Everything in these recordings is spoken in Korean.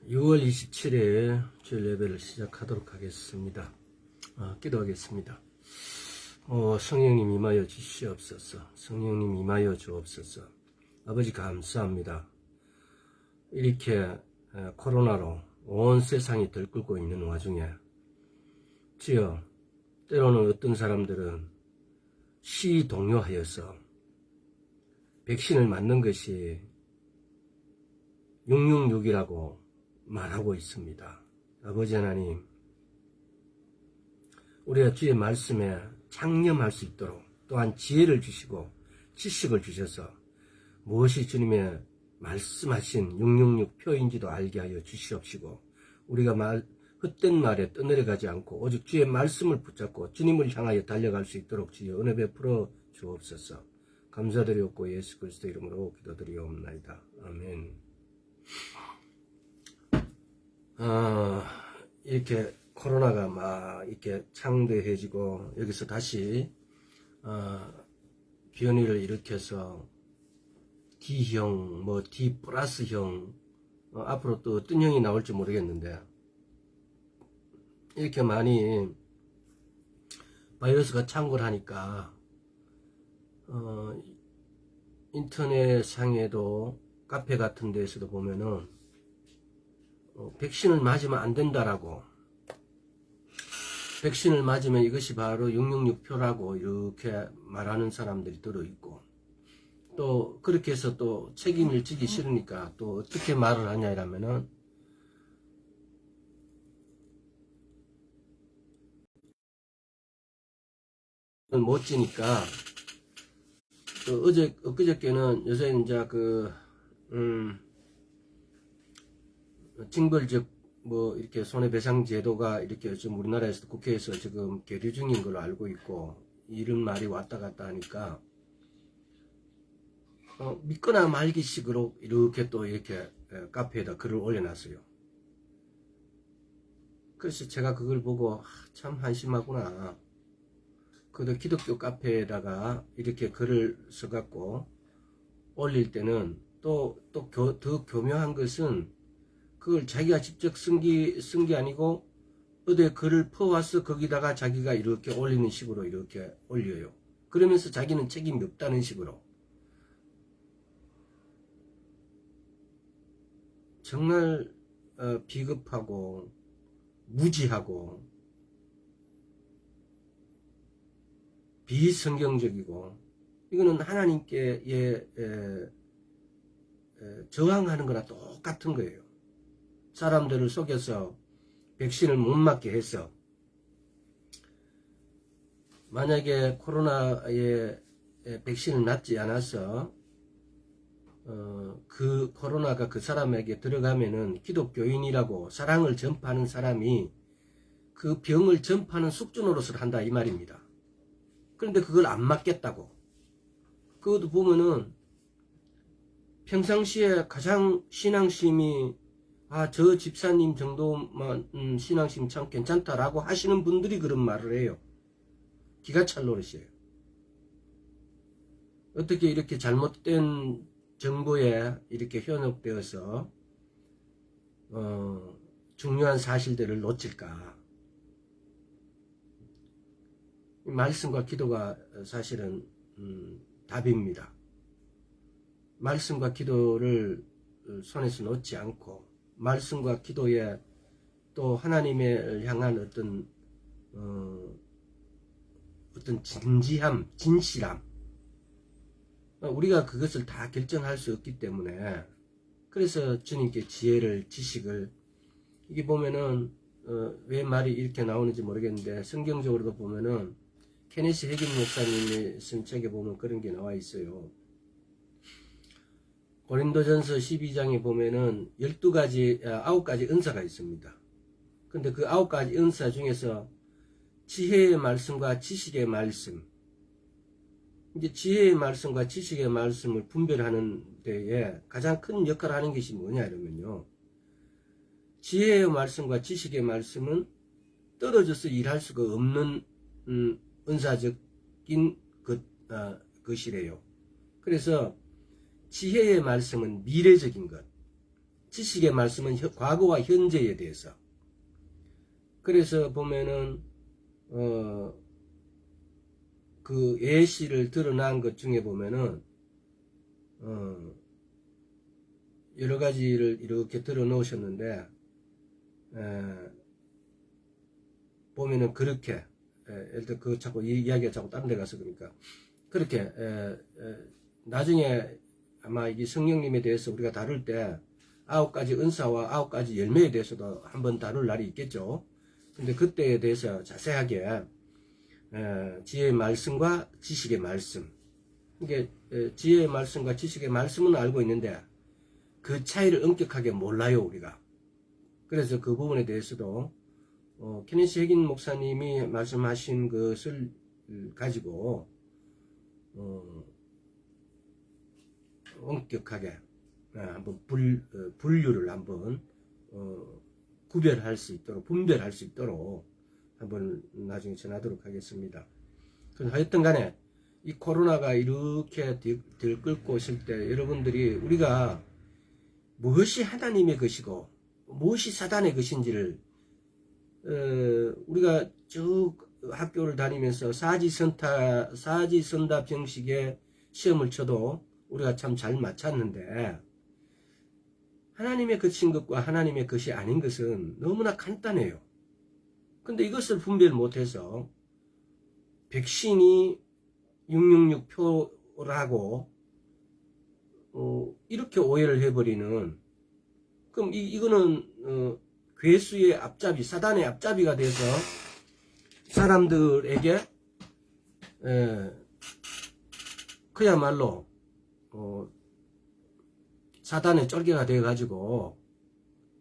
6월 27일 주일 예배를 시작하도록 하겠습니다. 기도하겠습니다. 성령님 임하여 주시옵소서. 성령님 임하여 주옵소서. 아버지 감사합니다. 이렇게 코로나로 온 세상이 들끓고 있는 와중에 주여, 때로는 어떤 사람들은 시동요하여서 백신을 맞는 것이 666이라고 말하고 있습니다. 아버지 하나님, 우리가 주의 말씀에 창념할 수 있도록 또한 지혜를 주시고 지식을 주셔서 무엇이 주님의 말씀하신 666 표인지도 알게 하여 주시옵시고, 우리가 헛된 말에 떠내려가지 않고 오직 주의 말씀을 붙잡고 주님을 향하여 달려갈 수 있도록 주여 은혜 베풀어 주옵소서. 감사드리옵고 예수 그리스도 이름으로 기도드리옵나이다. 아멘. 이렇게 코로나가 막 이렇게 창대해지고 여기서 다시 변이를 일으켜서 D형, D 플러스형, 앞으로 또 어떤 형이 나올지 모르겠는데, 이렇게 많이 바이러스가 창궐 하니까 인터넷 상에도 카페 같은 데에서도 보면은 백신을 맞으면 안 된다라고, 백신을 맞으면 이것이 바로 666표라고 이렇게 말하는 사람들이 들어있고, 또 그렇게 해서 또 책임을 지기 싫으니까 또 어떻게 말을 하냐 이러면은 못 지니까, 또 엊그저께는 요새 이제 징벌적 이렇게 손해배상 제도가 이렇게 지금 우리나라에서 국회에서 지금 계류 중인 걸로 알고 있고, 이런 말이 왔다 갔다 하니까 믿거나 말기식으로 이렇게 또 이렇게 카페에다 글을 올려놨어요. 그래서 제가 그걸 보고 참 한심하구나. 그래도 기독교 카페에다가 이렇게 글을 써갖고 올릴 때는 더 교묘한 것은 그걸 자기가 직접 쓴 게 아니고 어디에 글을 퍼와서 거기다가 자기가 이렇게 올리는 식으로 이렇게 올려요. 그러면서 자기는 책임이 없다는 식으로. 정말 비겁하고 무지하고 비성경적이고, 이거는 하나님께 저항하는 거나 똑같은 거예요. 사람들을 속여서 백신을 못 맞게 해서, 만약에 코로나에 백신을 맞지 않아서 그 코로나가 그 사람에게 들어가면은 기독교인이라고 사랑을 전파하는 사람이 그 병을 전파하는 숙주노릇을 한다 이 말입니다. 그런데 그걸 안 맞겠다고. 그것도 보면은 평상시에 가장 신앙심이 저 집사님 정도만 신앙심 참 괜찮다라고 하시는 분들이 그런 말을 해요. 기가 찰 노릇이에요. 어떻게 이렇게 잘못된 정보에 이렇게 현혹되어서 중요한 사실들을 놓칠까. 말씀과 기도가 사실은 답입니다. 말씀과 기도를 손에서 놓지 않고, 말씀과 기도에 또 하나님을 향한 어떤 진지함, 진실함, 우리가 그것을 다 결정할 수 없기 때문에, 그래서 주님께 지혜를, 지식을, 이게 보면은 왜 말이 이렇게 나오는지 모르겠는데, 성경적으로도 보면은 케네시 해긴 목사님의 쓴 책에 보면 그런 게 나와 있어요. 고린도전서 12장에 보면은 9가지 은사가 있습니다. 근데 그 9가지 은사 중에서 지혜의 말씀과 지식의 말씀, 이제 지혜의 말씀과 지식의 말씀을 분별하는 데에 가장 큰 역할을 하는 것이 뭐냐 이러면요, 지혜의 말씀과 지식의 말씀은 떨어져서 일할 수가 없는 은사적인 것이래요. 그래서 지혜의 말씀은 미래적인 것, 지식의 말씀은 과거와 현재에 대해서. 그래서 보면은 그 예시를 드러난 것 중에 보면은 여러 가지를 이렇게 들어 놓으셨는데 보면은 그렇게 예를 들어 그 자꾸 이 이야기가 자꾸 다른 데 가서 그러니까 그렇게 나중에 아마 이게 성령님에 대해서 우리가 다룰 때 9가지 은사와 9가지 열매에 대해서도 한번 다룰 날이 있겠죠. 근데 그때에 대해서 자세하게 지혜의 말씀과 지식의 말씀, 이게 지혜의 말씀과 지식의 말씀은 알고 있는데 그 차이를 엄격하게 몰라요 우리가. 그래서 그 부분에 대해서도 케네시 핵인 목사님이 말씀하신 것을 가지고 엄격하게 한번 분류를 한번 구별할 수 있도록, 분별할 수 있도록 한번 나중에 전하도록 하겠습니다. 하여튼 간에 이 코로나가 이렇게 들끓고 있을 때 여러분들이 우리가 무엇이 하나님의 것이고 무엇이 사단의 것인지를 우리가 쭉 학교를 다니면서 사지선답 형식의 시험을 쳐도 우리가 참 잘 맞췄는데 하나님의 것인 것과 하나님의 것이 아닌 것은 너무나 간단해요. 근데 이것을 분별 못해서 백신이 666표라고 이렇게 오해를 해버리는, 그럼 이거는 괴수의 앞잡이, 사단의 앞잡이가 돼서 사람들에게 그야말로 사단의 쫄개가 되어가지고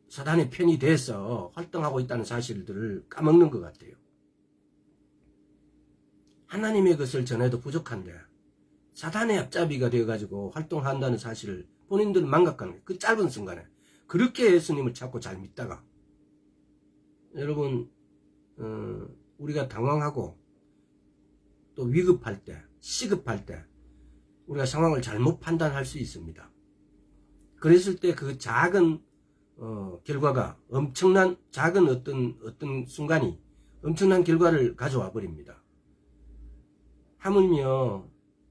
사단의 편이 돼서 활동하고 있다는 사실들을 까먹는 것 같아요. 하나님의 것을 전해도 부족한데 사단의 앞잡이가 되어가지고 활동한다는 사실을 본인들은 망각하는 거예요. 그 짧은 순간에. 그렇게 예수님을 찾고 잘 믿다가 여러분 우리가 당황하고 또 위급할 때, 시급할 때 우리가 상황을 잘못 판단할 수 있습니다. 그랬을 때 그 작은 결과가 엄청난, 작은 어떤 순간이 엄청난 결과를 가져와 버립니다. 하물며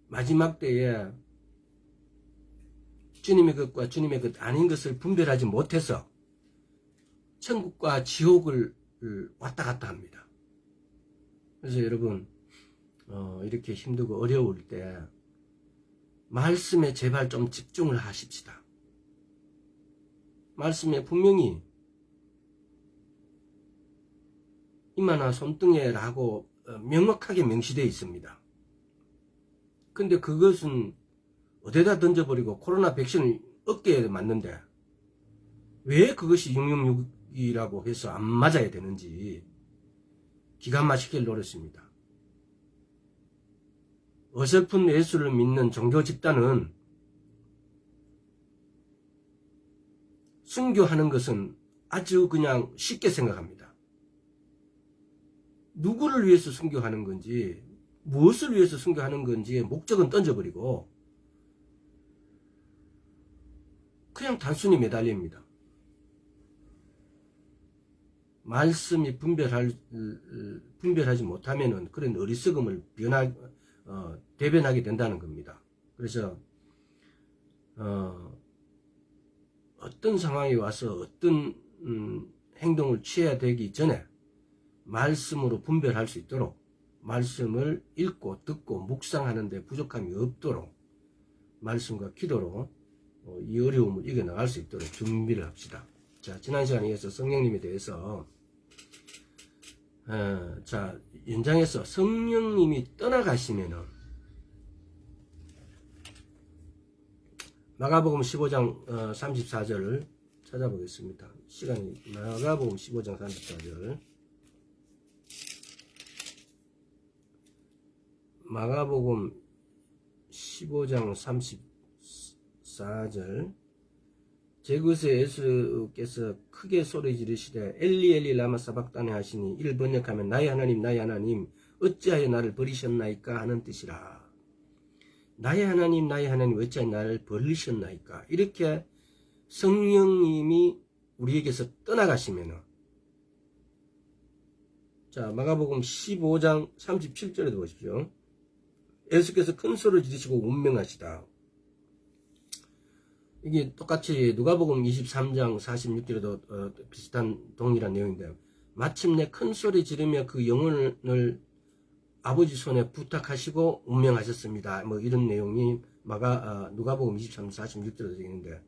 마지막 때에 주님의 것과 주님의 것 아닌 것을 분별하지 못해서 천국과 지옥을 왔다 갔다 합니다. 그래서 여러분 이렇게 힘들고 어려울 때 말씀에 제발 좀 집중을 하십시다. 말씀에 분명히 이마나 손등에 라고 명확하게 명시되어 있습니다. 근데 그것은 어디다 던져버리고 코로나 백신을 어깨에 맞는데 왜 그것이 666이라고 해서 안 맞아야 되는지 기가 막히게 노렸습니다. 어설픈 예수를 믿는 종교 집단은 순교하는 것은 아주 그냥 쉽게 생각합니다. 누구를 위해서 순교하는 건지, 무엇을 위해서 순교하는 건지의 목적은 던져버리고 그냥 단순히 매달립니다. 말씀이 분별하지 못하면은 그런 어리석음을 대변하게 된다는 겁니다. 그래서 어떤 상황이 와서 어떤 행동을 취해야 되기 전에 말씀으로 분별할 수 있도록 말씀을 읽고 듣고 묵상하는 데 부족함이 없도록 말씀과 기도로 이 어려움을 이겨나갈 수 있도록 준비를 합시다. 자, 지난 시간에 이어서 성령님에 대해서 자, 연장해서 성령님이 떠나가시면은 마가복음 15장 34절을 찾아보겠습니다. 시간이 마가복음 15장 34절, 마가복음 15장 34절. 제그에서 예수께서 크게 소리 지르시되 엘리 엘리 라마 사박다니 하시니 이를 번역하면 나의 하나님 나의 하나님 어찌하여 나를 버리셨나이까 하는 뜻이라. 나의 하나님 어찌하여 나를 버리셨나이까. 이렇게 성령님이 우리에게서 떠나가시면은, 자, 마가복음 15장 37절에도 보십시오. 예수께서 큰 소리를 지르시고 운명하시다. 이게 똑같이 누가복음 23장 46절에도 비슷한 동일한 내용인데요. 마침내 큰 소리 지르며 그 영혼을 아버지 손에 부탁하시고 운명하셨습니다. 뭐 이런 내용이 누가복음 23장 46절에 되어 있는데,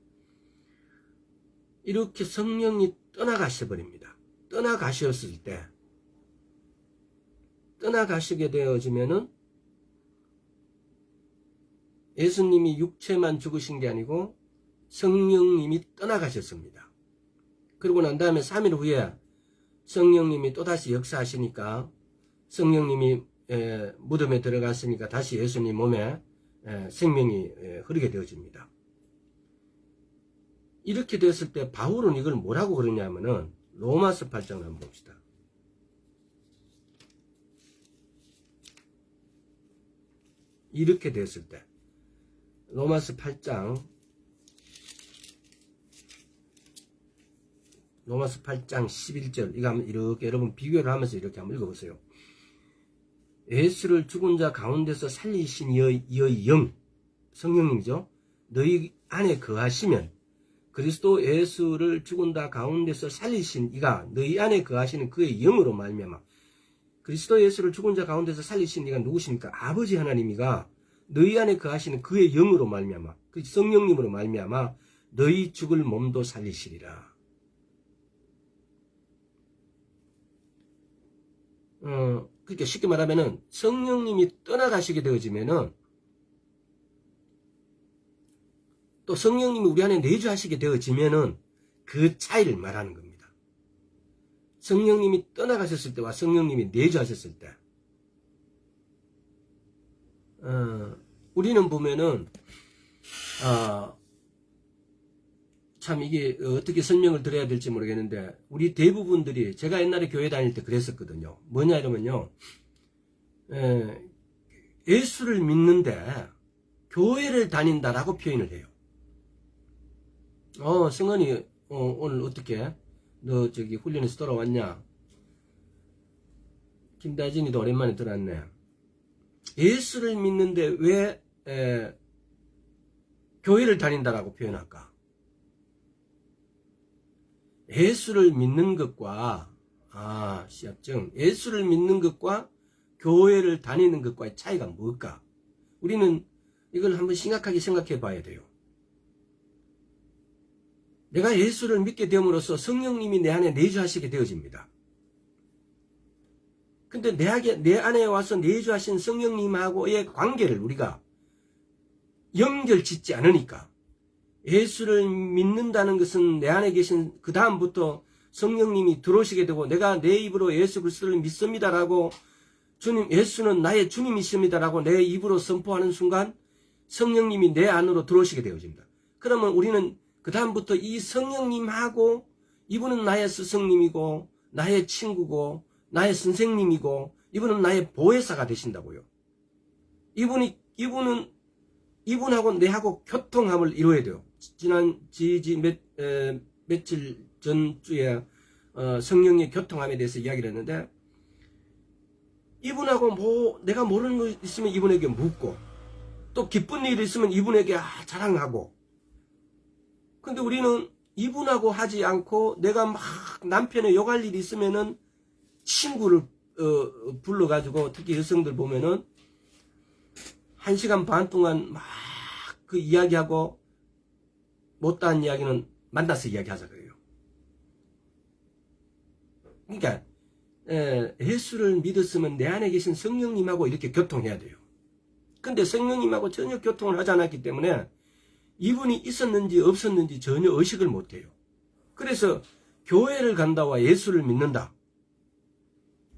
이렇게 성령이 떠나가셔 버립니다. 떠나가셨을 때, 떠나가시게 되어지면은 예수님이 육체만 죽으신 게 아니고 성령님이 떠나가셨습니다. 그러고 난 다음에 3일 후에 성령님이 또다시 역사하시니까, 성령님이 무덤에 들어갔으니까 다시 예수님 몸에 생명이 흐르게 되어집니다. 이렇게 됐을 때 바울은 이걸 뭐라고 그러냐면은, 로마서 8장을 한번 봅시다. 이렇게 됐을 때 로마서 8장 11절, 이거 한번 이렇게 여러분 비교를 하면서 이렇게 한번 읽어보세요. 예수를 죽은 자 가운데서 살리신 이의 영, 성령님이죠. 너희 안에 거하시면, 그리스도 예수를 죽은 자 가운데서 살리신 이가 너희 안에 거하시는 그의 영으로 말미암아. 그리스도 예수를 죽은 자 가운데서 살리신 이가 누구십니까? 아버지 하나님이가 너희 안에 거하시는 그의 영으로 말미암아, 그 성령님으로 말미암아 너희 죽을 몸도 살리시리라. 그러니까 쉽게 말하면은 성령님이 떠나가시게 되어지면은, 또 성령님이 우리 안에 내주하시게 되어지면은 그 차이를 말하는 겁니다. 성령님이 떠나가셨을 때와 성령님이 내주하셨을 때, 우리는 보면은 참 이게 어떻게 설명을 드려야 될지 모르겠는데, 우리 대부분들이, 제가 옛날에 교회 다닐 때 그랬었거든요. 뭐냐 이러면요, 예수를 믿는데 교회를 다닌다라고 표현을 해요. 승원이 오늘 어떻게 너 저기 훈련에서 돌아왔냐? 김다진이도 오랜만에 들어왔네. 예수를 믿는데 왜 교회를 다닌다라고 표현할까? 예수를 믿는 것과 시합증, 예수를 믿는 것과 교회를 다니는 것과의 차이가 뭘까? 우리는 이걸 한번 심각하게 생각해 봐야 돼요. 내가 예수를 믿게 됨으로써 성령님이 내 안에 내주하시게 되어집니다. 근데 내 안에 와서 내주하신 성령님하고의 관계를 우리가 연결 짓지 않으니까, 예수를 믿는다는 것은 내 안에 계신 그 다음부터 성령님이 들어오시게 되고, 내가 내 입으로 예수 그리스도를 믿습니다라고, 주님, 예수는 나의 주님이십니다라고 내 입으로 선포하는 순간 성령님이 내 안으로 들어오시게 되어집니다. 그러면 우리는 그 다음부터 이 성령님하고, 이분은 나의 스승님이고 나의 친구고 나의 선생님이고 이분은 나의 보혜사가 되신다고요. 이분하고 내하고 교통함을 이루어야 돼요. 며칠 전주에 성령의 교통함에 대해서 이야기를 했는데, 이분하고 내가 모르는 거 있으면 이분에게 묻고, 또 기쁜 일이 있으면 이분에게 자랑하고. 근데 우리는 이분하고 하지 않고, 내가 막 남편의 욕할 일이 있으면은 친구를 불러가지고, 특히 여성들 보면은 1시간 반 동안 막 그 이야기하고, 못다한 이야기는 만나서 이야기하자 그래요. 그러니까 예수를 믿었으면 내 안에 계신 성령님하고 이렇게 교통해야 돼요. 근데 성령님하고 전혀 교통을 하지 않았기 때문에 이분이 있었는지 없었는지 전혀 의식을 못해요. 그래서 교회를 간다와 예수를 믿는다,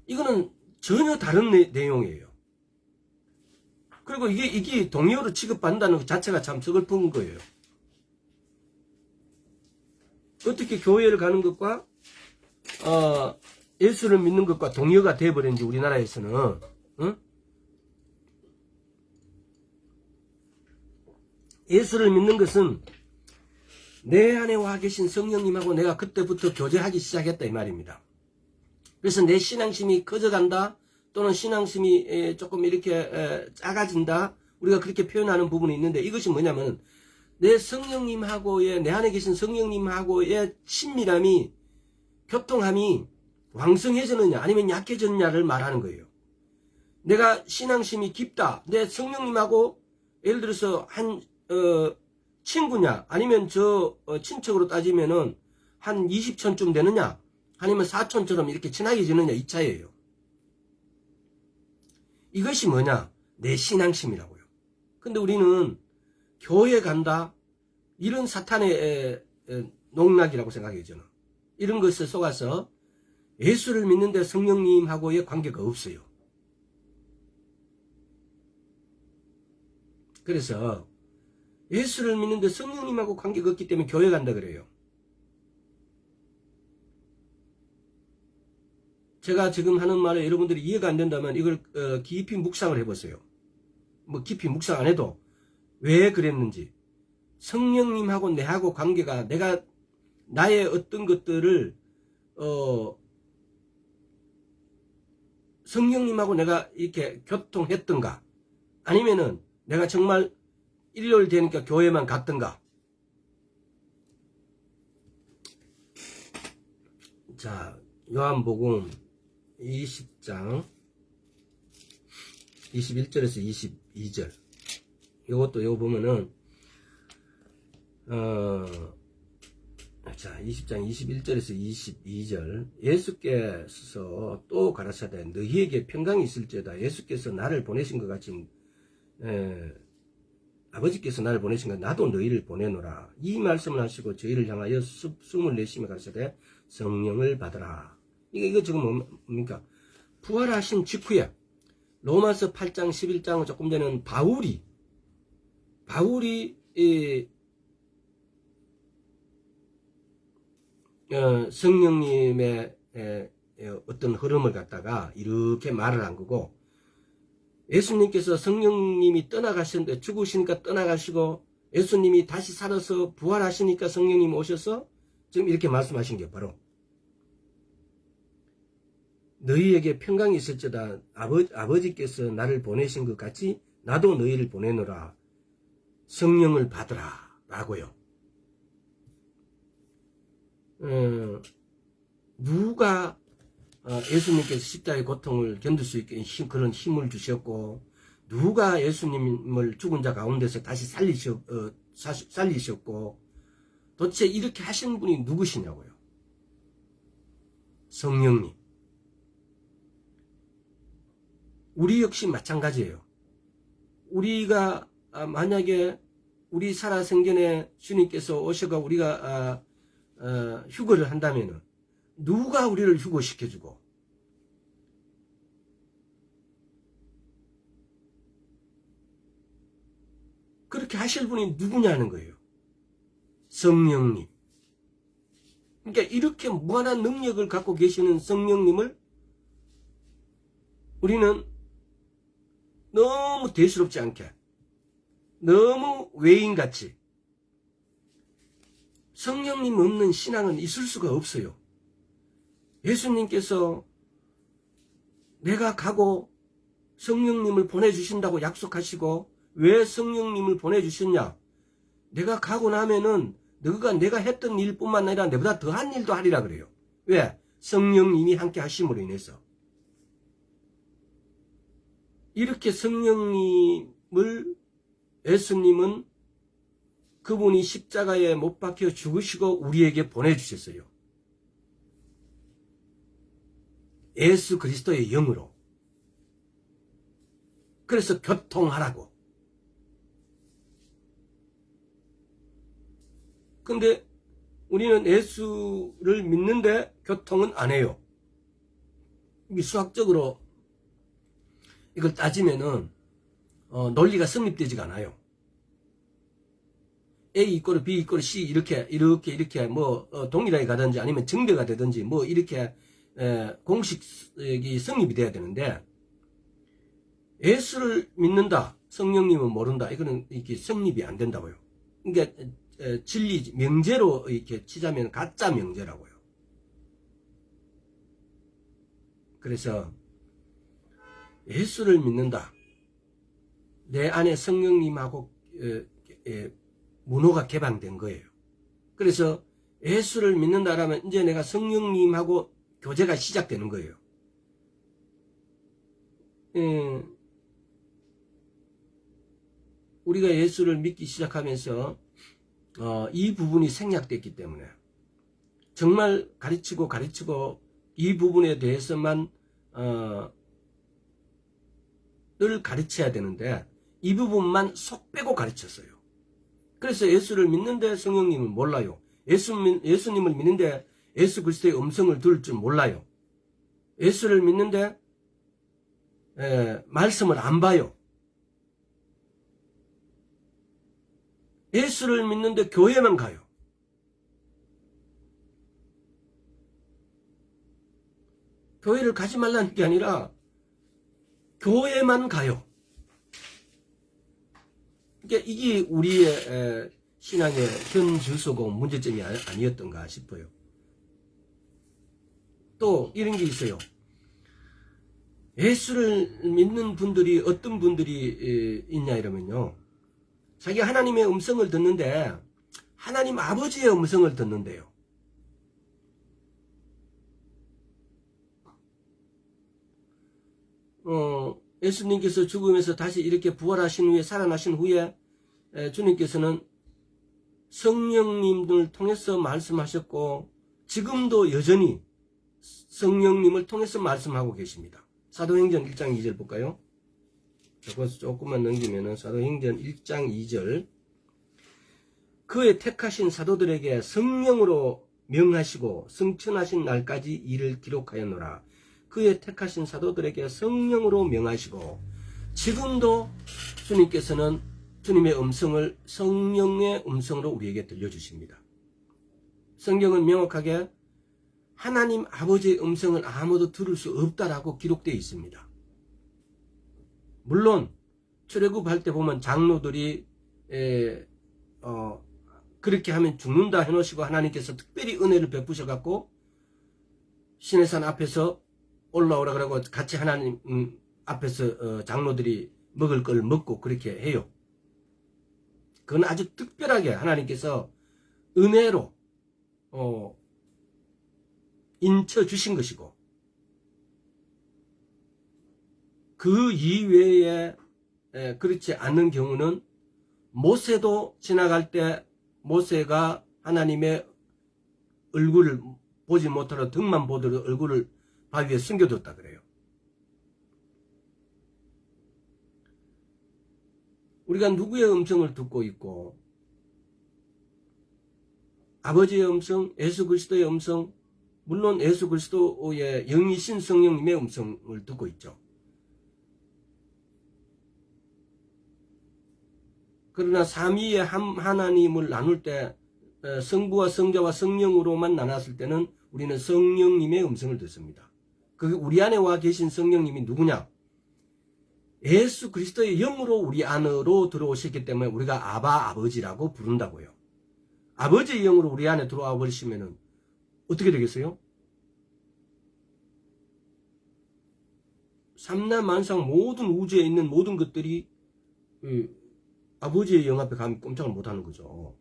이거는 전혀 다른 내용이에요. 그리고 이게 동의어로 취급받는다는 것 자체가 참 서글픈 거예요. 어떻게 교회를 가는 것과 예수를 믿는 것과 동의어가 되어버렸는지, 우리나라에서는. 응? 예수를 믿는 것은 내 안에 와 계신 성령님하고 내가 그때부터 교제하기 시작했다 이 말입니다. 그래서 내 신앙심이 커져간다, 또는 신앙심이 조금 이렇게 작아진다, 우리가 그렇게 표현하는 부분이 있는데, 이것이 뭐냐면 내 성령님하고의, 내 안에 계신 성령님하고의 친밀함이, 교통함이 왕성해졌느냐 아니면 약해졌느냐를 말하는 거예요. 내가 신앙심이 깊다, 내 성령님하고 예를 들어서 한 친구냐, 아니면 친척으로 따지면은 한 20촌쯤 되느냐, 아니면 사촌처럼 이렇게 친하게 지느냐, 이 차이예요. 이것이 뭐냐? 내 신앙심이라고요. 근데 우리는 교회 간다, 이런 사탄의 농락이라고 생각해요, 저는. 이런 것에 속아서 예수를 믿는데 성령님하고의 관계가 없어요. 그래서 예수를 믿는데 성령님하고 관계가 없기 때문에 교회 간다 그래요. 제가 지금 하는 말에 여러분들이 이해가 안 된다면 이걸 깊이 묵상을 해보세요. 뭐 깊이 묵상 안 해도 왜 그랬는지, 성령님하고 내하고 관계가, 내가 나의 어떤 것들을 성령님하고 내가 이렇게 교통했던가, 아니면은 내가 정말 일요일 되니까 교회만 갔던가. 자, 요한복음 20장 21절에서 22절. 요것도 요 보면은 자, 20장 21절에서 22절. 예수께서 또 가라사대 너희에게 평강이 있을지어다. 예수께서 나를 보내신 것 같이 아버지께서 나를 보내신 것 나도 너희를 보내노라. 이 말씀을 하시고 저희를 향하여 숨을 내쉬며 가라사대 성령을 받으라. 이거 지금 뭡니까? 부활하신 직후에 로마서 8장 11장 조금 전에는 바울이 성령님의 어떤 흐름을 갖다가 이렇게 말을 한 거고, 예수님께서 성령님이 떠나가셨는데, 죽으시니까 떠나가시고 예수님이 다시 살아서 부활하시니까 성령님 오셔서 지금 이렇게 말씀하신 게 바로 너희에게 평강이 있을지어다. 아버지께서 나를 보내신 것 같이 나도 너희를 보내노라. 성령을 받으라 라고요. 누가 예수님께서 십자가의 고통을 견딜 수 있게 그런 힘을 주셨고, 누가 예수님을 죽은 자 가운데서 다시 살리셨고, 도대체 이렇게 하신 분이 누구시냐고요. 성령님. 우리 역시 마찬가지예요. 우리가 만약에 우리 살아생전에 주님께서 오셔가 우리가 휴거를 한다면은 누가 우리를 휴거시켜주고, 그렇게 하실 분이 누구냐는 거예요. 성령님. 그러니까 이렇게 무한한 능력을 갖고 계시는 성령님을 우리는 너무 대수롭지 않게, 너무 외인같이, 성령님 없는 신앙은 있을 수가 없어요. 예수님께서 내가 가고 성령님을 보내주신다고 약속하시고, 왜 성령님을 보내주셨냐? 내가 가고 나면은 너가 내가 했던 일뿐만 아니라 내보다 더한 일도 하리라 그래요. 왜? 성령님이 함께 하심으로 인해서. 이렇게 성령님을, 예수님은 그분이 십자가에 못 박혀 죽으시고 우리에게 보내주셨어요. 예수 그리스도의 영으로. 그래서 교통하라고. 근데 우리는 예수를 믿는데 교통은 안 해요. 이게 수학적으로 이걸 따지면은 논리가 성립되지가 않아요. A 이꼬르 B 이꼬르 C 이렇게 뭐 동일하게 가든지 아니면 증대가 되든지 뭐 이렇게 공식이 성립이 돼야 되는데, 예수를 믿는다, 성령님은 모른다, 이거는 이렇게 성립이 안 된다고요. 그러니까 진리 명제로 이렇게 치자면 가짜 명제라고요. 그래서 예수를 믿는다. 내 안에 성령님하고 문호가 개방된 거예요. 그래서 예수를 믿는다라면 이제 내가 성령님하고 교제가 시작되는 거예요. 우리가 예수를 믿기 시작하면서 이 부분이 생략됐기 때문에 정말 가르치고 이 부분에 대해서만 늘 가르쳐야 되는데 이 부분만 속 빼고 가르쳤어요. 그래서 예수를 믿는데 성령님을 몰라요. 예수님을 믿는데 예수 그리스도의 음성을 들을 줄 몰라요. 예수를 믿는데 말씀을 안 봐요. 예수를 믿는데 교회만 가요. 교회를 가지 말라는 게 아니라 교회만 가요. 그러니까 이게 우리의 신앙의 현 주소고 문제점이 아니었던가 싶어요. 또 이런 게 있어요. 예수를 믿는 분들이 어떤 분들이 있냐 이러면요. 자기 하나님의 음성을 듣는데 하나님 아버지의 음성을 듣는데요. 예수님께서 죽음에서 다시 이렇게 부활하신 후에 살아나신 후에 주님께서는 성령님을 통해서 말씀하셨고 지금도 여전히 성령님을 통해서 말씀하고 계십니다. 사도행전 1장 2절 볼까요? 저것을 조금만 넘기면은 사도행전 1장 2절 그의 택하신 사도들에게 성령으로 명하시고 성천하신 날까지 이를 기록하였노라. 그의 택하신 사도들에게 성령으로 명하시고 지금도 주님께서는 주님의 음성을 성령의 음성으로 우리에게 들려주십니다. 성경은 명확하게 하나님 아버지의 음성을 아무도 들을 수 없다라고 기록되어 있습니다. 물론 출애굽할 때 보면 장로들이 그렇게 하면 죽는다 해놓으시고 하나님께서 특별히 은혜를 베푸셔갖고 시내산 앞에서 올라오라 그러고 같이 하나님 앞에서 장로들이 먹을 걸 먹고 그렇게 해요. 그건 아주 특별하게 하나님께서 은혜로 인쳐 주신 것이고 그 이외에 그렇지 않는 경우는 모세도 지나갈 때 모세가 하나님의 얼굴을 보지 못하러 등만 보도록 얼굴을 바위에 숨겨뒀다 그래요. 우리가 누구의 음성을 듣고 있고 아버지의 음성, 예수 그리스도의 음성, 물론 예수 그리스도의 영이신 성령님의 음성을 듣고 있죠. 그러나 삼위의 하나님을 나눌 때 성부와 성자와 성령으로만 나눴을 때는 우리는 성령님의 음성을 듣습니다. 그 우리 안에 와 계신 성령님이 누구냐? 예수 그리스도의 영으로 우리 안으로 들어오셨기 때문에 우리가 아바 아버지라고 부른다고요. 아버지의 영으로 우리 안에 들어와 버리시면은 어떻게 되겠어요? 삼라만상 모든 우주에 있는 모든 것들이 아버지의 영 앞에 가면 꼼짝을 못하는 거죠.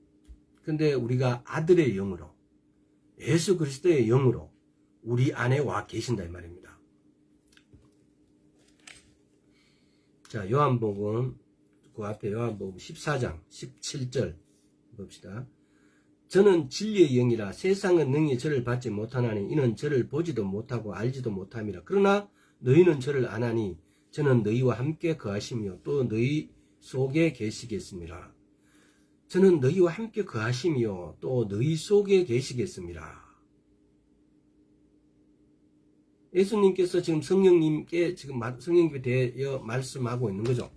근데 우리가 아들의 영으로 예수 그리스도의 영으로 우리 안에 와 계신다 이 말입니다. 자, 요한복음 그 앞에 요한복음 14장 17절 봅시다. 저는 진리의 영이라 세상은 능히 저를 받지 못하나니 이는 저를 보지도 못하고 알지도 못함이라. 그러나 너희는 저를 아나니 저는 너희와 함께 거하시며 또 너희 속에 계시겠습니다. 저는 너희와 함께 거하시며 또 너희 속에 계시겠습니다. 예수님께서 지금 성령님께 대하여 말씀하고 있는 거죠.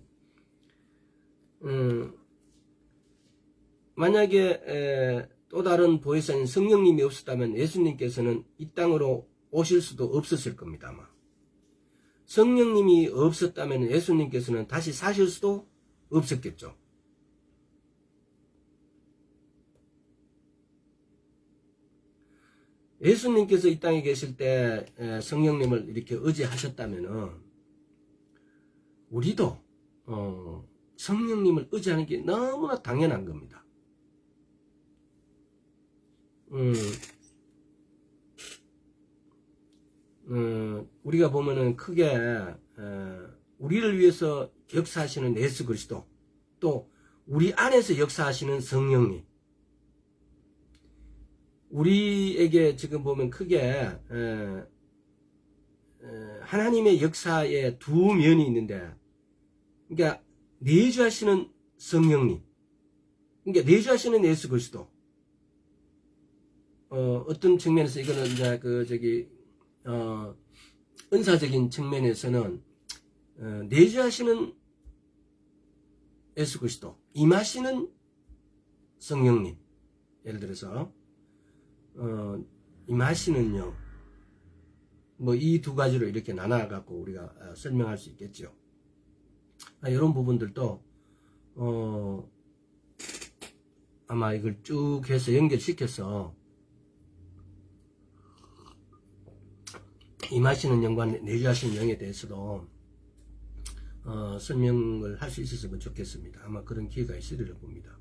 만약에 또 다른 보혜사인 성령님이 없었다면 예수님께서는 이 땅으로 오실 수도 없었을 겁니다. 아마. 성령님이 없었다면 예수님께서는 다시 사실 수도 없었겠죠. 예수님께서 이 땅에 계실 때 성령님을 이렇게 의지하셨다면은 우리도 성령님을 의지하는 게 너무나 당연한 겁니다. 우리가 보면은 크게 우리를 위해서 역사하시는 예수 그리스도, 또 우리 안에서 역사하시는 성령님, 우리에게 지금 보면 크게 하나님의 역사에 두 면이 있는데, 그러니까 내주하시는 성령님, 그러니까 내주하시는 예수 그리스도. 어떤 측면에서 이거는 이제 은사적인 측면에서는 내주하시는 예수 그리스도, 임하시는 성령님. 예를 들어서 임하시는 영, 뭐 이 두 가지로 이렇게 나눠 갖고 우리가 설명할 수 있겠죠. 이런 부분들도 아마 이걸 쭉 해서 연결시켜서 임하시는 영과 내주하시는 영에 대해서도 설명을 할 수 있었으면 좋겠습니다. 아마 그런 기회가 있으리라 봅니다.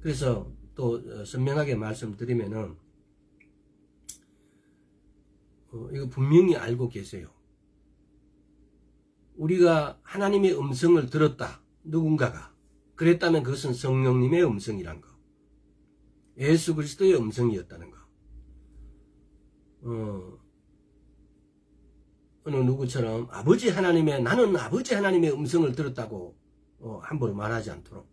그래서 또 선명하게 말씀드리면은 이거 분명히 알고 계세요. 우리가 하나님의 음성을 들었다, 누군가가 그랬다면 그것은 성령님의 음성이란 거, 예수 그리스도의 음성이었다는 거. 어느 누구처럼 나는 아버지 하나님의 음성을 들었다고 함부로 말하지 않도록.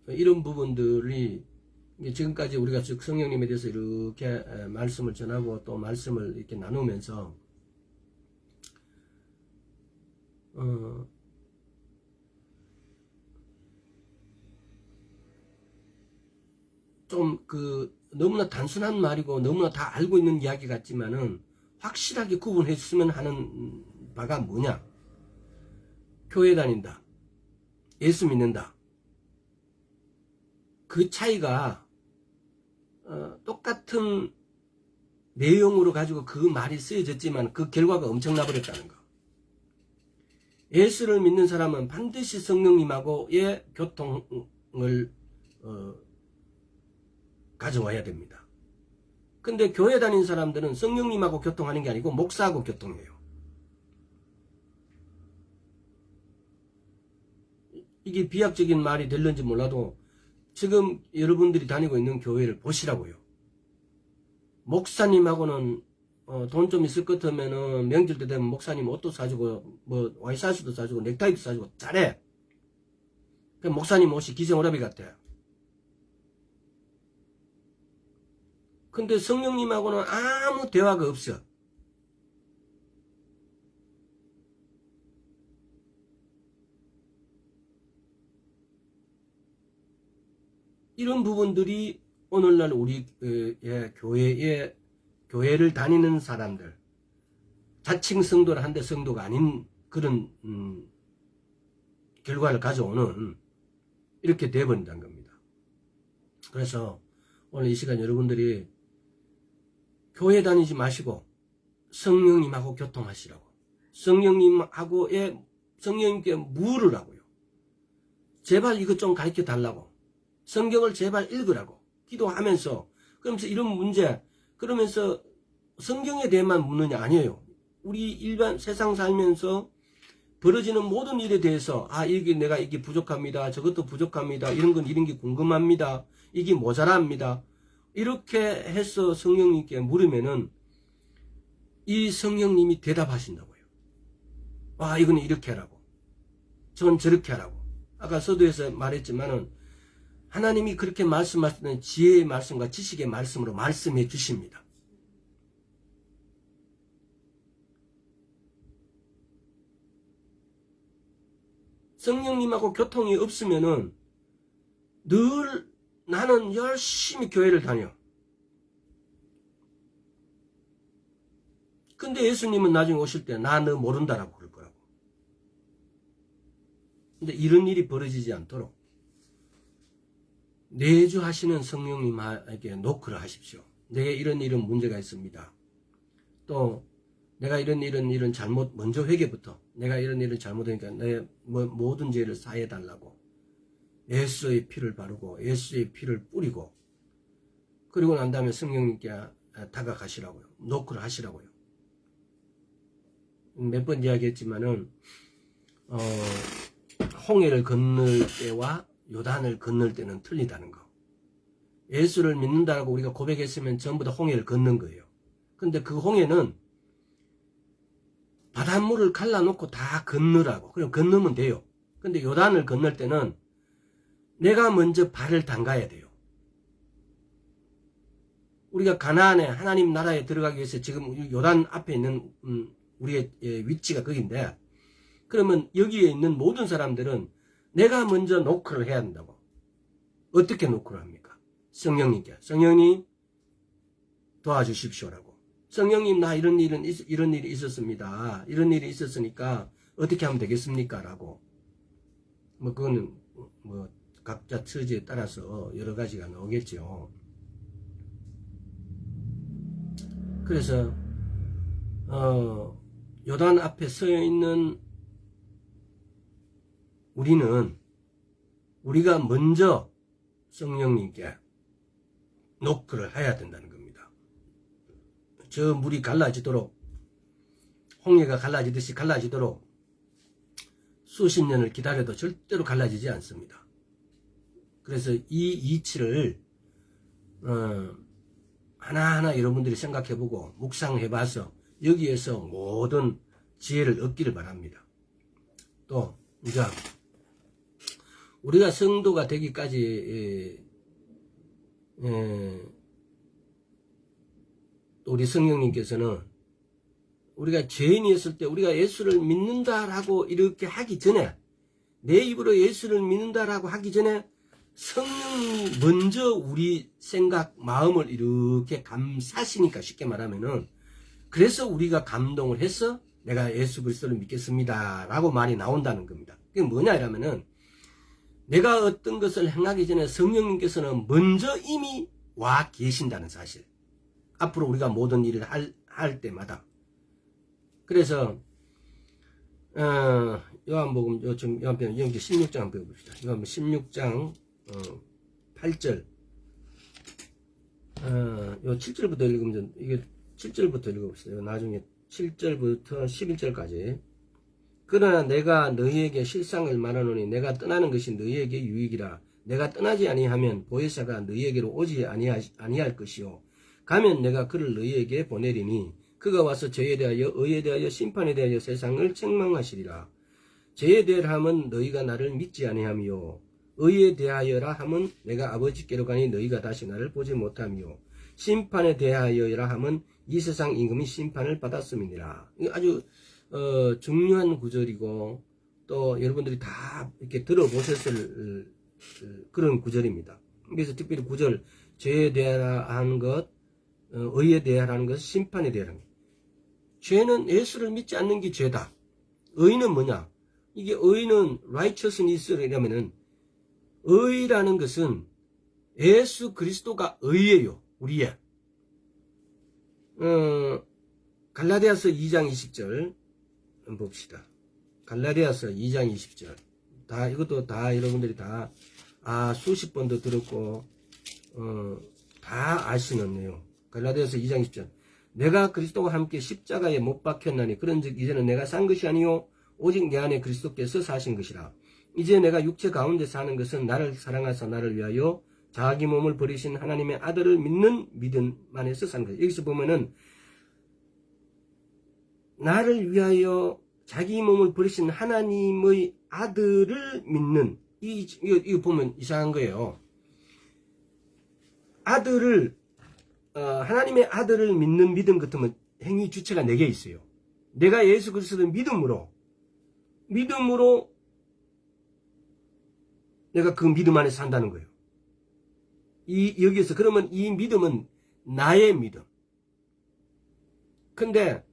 이런 부분들이 지금까지 우리가 즉 성령님에 대해서 이렇게 말씀을 전하고 또 말씀을 이렇게 나누면서 좀 너무나 단순한 말이고 너무나 다 알고 있는 이야기 같지만은 확실하게 구분했으면 하는 바가 뭐냐? 교회 다닌다, 예수 믿는다, 그 차이가 똑같은 내용으로 가지고 그 말이 쓰여졌지만 그 결과가 엄청나 버렸다는 거. 예수를 믿는 사람은 반드시 성령님하고의 교통을 가져와야 됩니다. 근데 교회 다닌 사람들은 성령님하고 교통하는 게 아니고 목사하고 교통해요. 이게 비약적인 말이 될는지 몰라도 지금 여러분들이 다니고 있는 교회를 보시라고요. 목사님하고는 돈 좀 있을 것 같으면은 명절 때 되면 목사님 옷도 사주고 뭐 와이셔츠도 사주고 넥타이도 사주고 잘해. 그 목사님 옷이 기생오라비 같아. 근데 성령님하고는 아무 대화가 없어. 이런 부분들이 오늘날 우리 교회를 다니는 사람들, 자칭 성도를 한데 성도가 아닌 그런 결과를 가져오는, 이렇게 돼버린다는 겁니다. 그래서 오늘 이 시간 여러분들이 교회 다니지 마시고 성령님하고 교통하시라고, 성령님께 물으라고요. 제발 이것 좀 가르쳐 달라고, 성경을 제발 읽으라고 기도하면서. 그러면서 이런 문제, 그러면서 성경에 대해만 묻느냐? 아니에요. 우리 일반 세상 살면서 벌어지는 모든 일에 대해서 이게 부족합니다, 저것도 부족합니다, 이런 게 궁금합니다, 이게 모자랍니다, 이렇게 해서 성령님께 물으면은 이 성령님이 대답하신다고요. 이거는 이렇게 하라고, 저건 저렇게 하라고. 아까 서두에서 말했지만은 하나님이 그렇게 말씀하실 때는 지혜의 말씀과 지식의 말씀으로 말씀해 주십니다. 성령님하고 교통이 없으면은 늘 나는 열심히 교회를 다녀. 근데 예수님은 나중에 오실 때 나 너 모른다라고 그럴 거라고. 근데 이런 일이 벌어지지 않도록 내주하시는 성령님에게 노크를 하십시오. 내게 이런 문제가 있습니다. 또 내가 이런 잘못, 먼저 회개부터 내가 이런 잘못하니까 내 모든 죄를 사해달라고 예수의 피를 바르고 예수의 피를 뿌리고, 그리고 난 다음에 성령님께 다가가시라고요. 노크를 하시라고요. 몇 번 이야기했지만은 홍해를 건널 때와 요단을 건널 때는 틀리다는 거. 예수를 믿는다라고 우리가 고백했으면 전부 다 홍해를 건넌 거예요. 근데 그 홍해는 바닷물을 갈라놓고 다 건너라고. 그럼 건너면 돼요. 근데 요단을 건널 때는 내가 먼저 발을 담가야 돼요. 우리가 가나안에 하나님 나라에 들어가기 위해서 지금 요단 앞에 있는 우리의 위치가 거긴데, 그러면 여기에 있는 모든 사람들은 내가 먼저 노크를 해야 된다고. 어떻게 노크를 합니까? 성령님께. 성령님 도와주십시오라고. 성령님, 나 이런 일이 있었습니다. 이런 일이 있었으니까 어떻게 하면 되겠습니까? 라고. 그거는 각자 처지에 따라서 여러 가지가 나오겠죠. 그래서 요단 앞에 서 있는 우리가 먼저 성령님께 노크를 해야 된다는 겁니다. 저 물이 갈라지도록, 홍해가 갈라지도록 수십 년을 기다려도 절대로 갈라지지 않습니다. 그래서 이 이치를 하나하나 여러분들이 생각해보고 묵상해봐서 여기에서 모든 지혜를 얻기를 바랍니다. 또 이제 우리가 성도가 되기까지 우리 성령님께서는 우리가 죄인이었을 때 우리가 예수를 믿는다라고 이렇게 하기 전에, 내 입으로 예수를 믿는다라고 하기 전에 성령님이 먼저 우리 생각, 마음을 이렇게 감사시니까, 쉽게 말하면은, 그래서 우리가 감동을 해서 내가 예수 그리스도를 믿겠습니다 라고 말이 나온다는 겁니다. 그게 뭐냐 이러면은, 내가 어떤 것을 행하기 전에 성령님께서는 먼저 이미 와 계신다는 사실. 앞으로 우리가 모든 일을 할 때마다. 그래서 요한복음 요한편 16장 한번 배워봅시다. 요한복음 16장 8절 요 7절부터 읽으면, 이게 7절부터 읽어봅시다. 나중에 7절부터 11절까지. 그러나 내가 너희에게 실상을 말하노니 내가 떠나는 것이 너희에게 유익이라. 내가 떠나지 아니하면 보혜사가 너희에게로 오지 아니할 것이요, 가면 내가 그를 너희에게 보내리니 그가 와서 죄에 대하여 의에 대하여 심판에 대하여 세상을 책망하시리라. 죄에 대하여 함은 너희가 나를 믿지 아니하며, 의에 대하여라 함은 내가 아버지께로 가니 너희가 다시 나를 보지 못하며, 심판에 대하여라 함은 이 세상 임금이 심판을 받았음이니라. 이거 아주 중요한 구절이고, 또 여러분들이 다 이렇게 들어보셨을 그런 구절입니다. 그래서 특별히 구절, 죄에 대하여 하는 것, 의에 대하여 하는 것, 심판에 대하여 하는 것. 죄는 예수를 믿지 않는 게 죄다. 의는 뭐냐? 이게 의는 righteousness라면은, 의라는 것은 예수 그리스도가 의예요. 우리의. 갈라디아서 2장 20절 한번 봅시다. 갈라디아서 2장 20절. 이것도 다 여러분들이 다 수십 번도 들었고 다 아시는 내용. 갈라디아서 2장 20절. 내가 그리스도와 함께 십자가에 못 박혔나니 그런즉 이제는 내가 산 것이 아니요 오직 내 안에 그리스도께서 사신 것이라. 이제 내가 육체 가운데 사는 것은 나를 사랑하사 나를 위하여 자기 몸을 버리신 하나님의 아들을 믿는 믿음 안에서 사는 것이다. 여기서 보면은 나를 위하여 자기 몸을 버리신 하나님의 아들을 믿는, 이거 보면 이상한 거예요. 하나님의 아들을 믿는 믿음 같으면 행위 주체가 4개 있어요. 내가 예수 그리스도를 믿음으로 내가 그 믿음 안에 산다는 거예요. 여기에서 그러면 이 믿음은 나의 믿음. 근데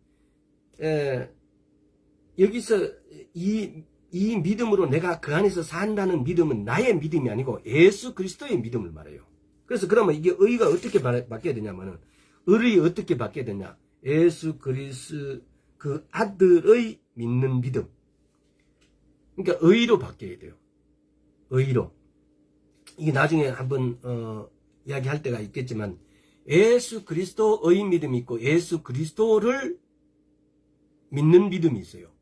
여기서 이 이 믿음으로 내가 그 안에서 산다는 믿음은 나의 믿음이 아니고 예수 그리스도의 믿음을 말해요. 그래서 그러면 이게 의가 어떻게 바뀌어야 되냐면은, 의를 어떻게 바뀌어야 되냐? 예수 그리스도 그 아들의 믿는 믿음. 그러니까 의로 바뀌어야 돼요. 의로. 이게 나중에 한번 이야기할 때가 있겠지만, 예수 그리스도의 믿음이 있고 예수 그리스도를 믿는 믿음이 있어요.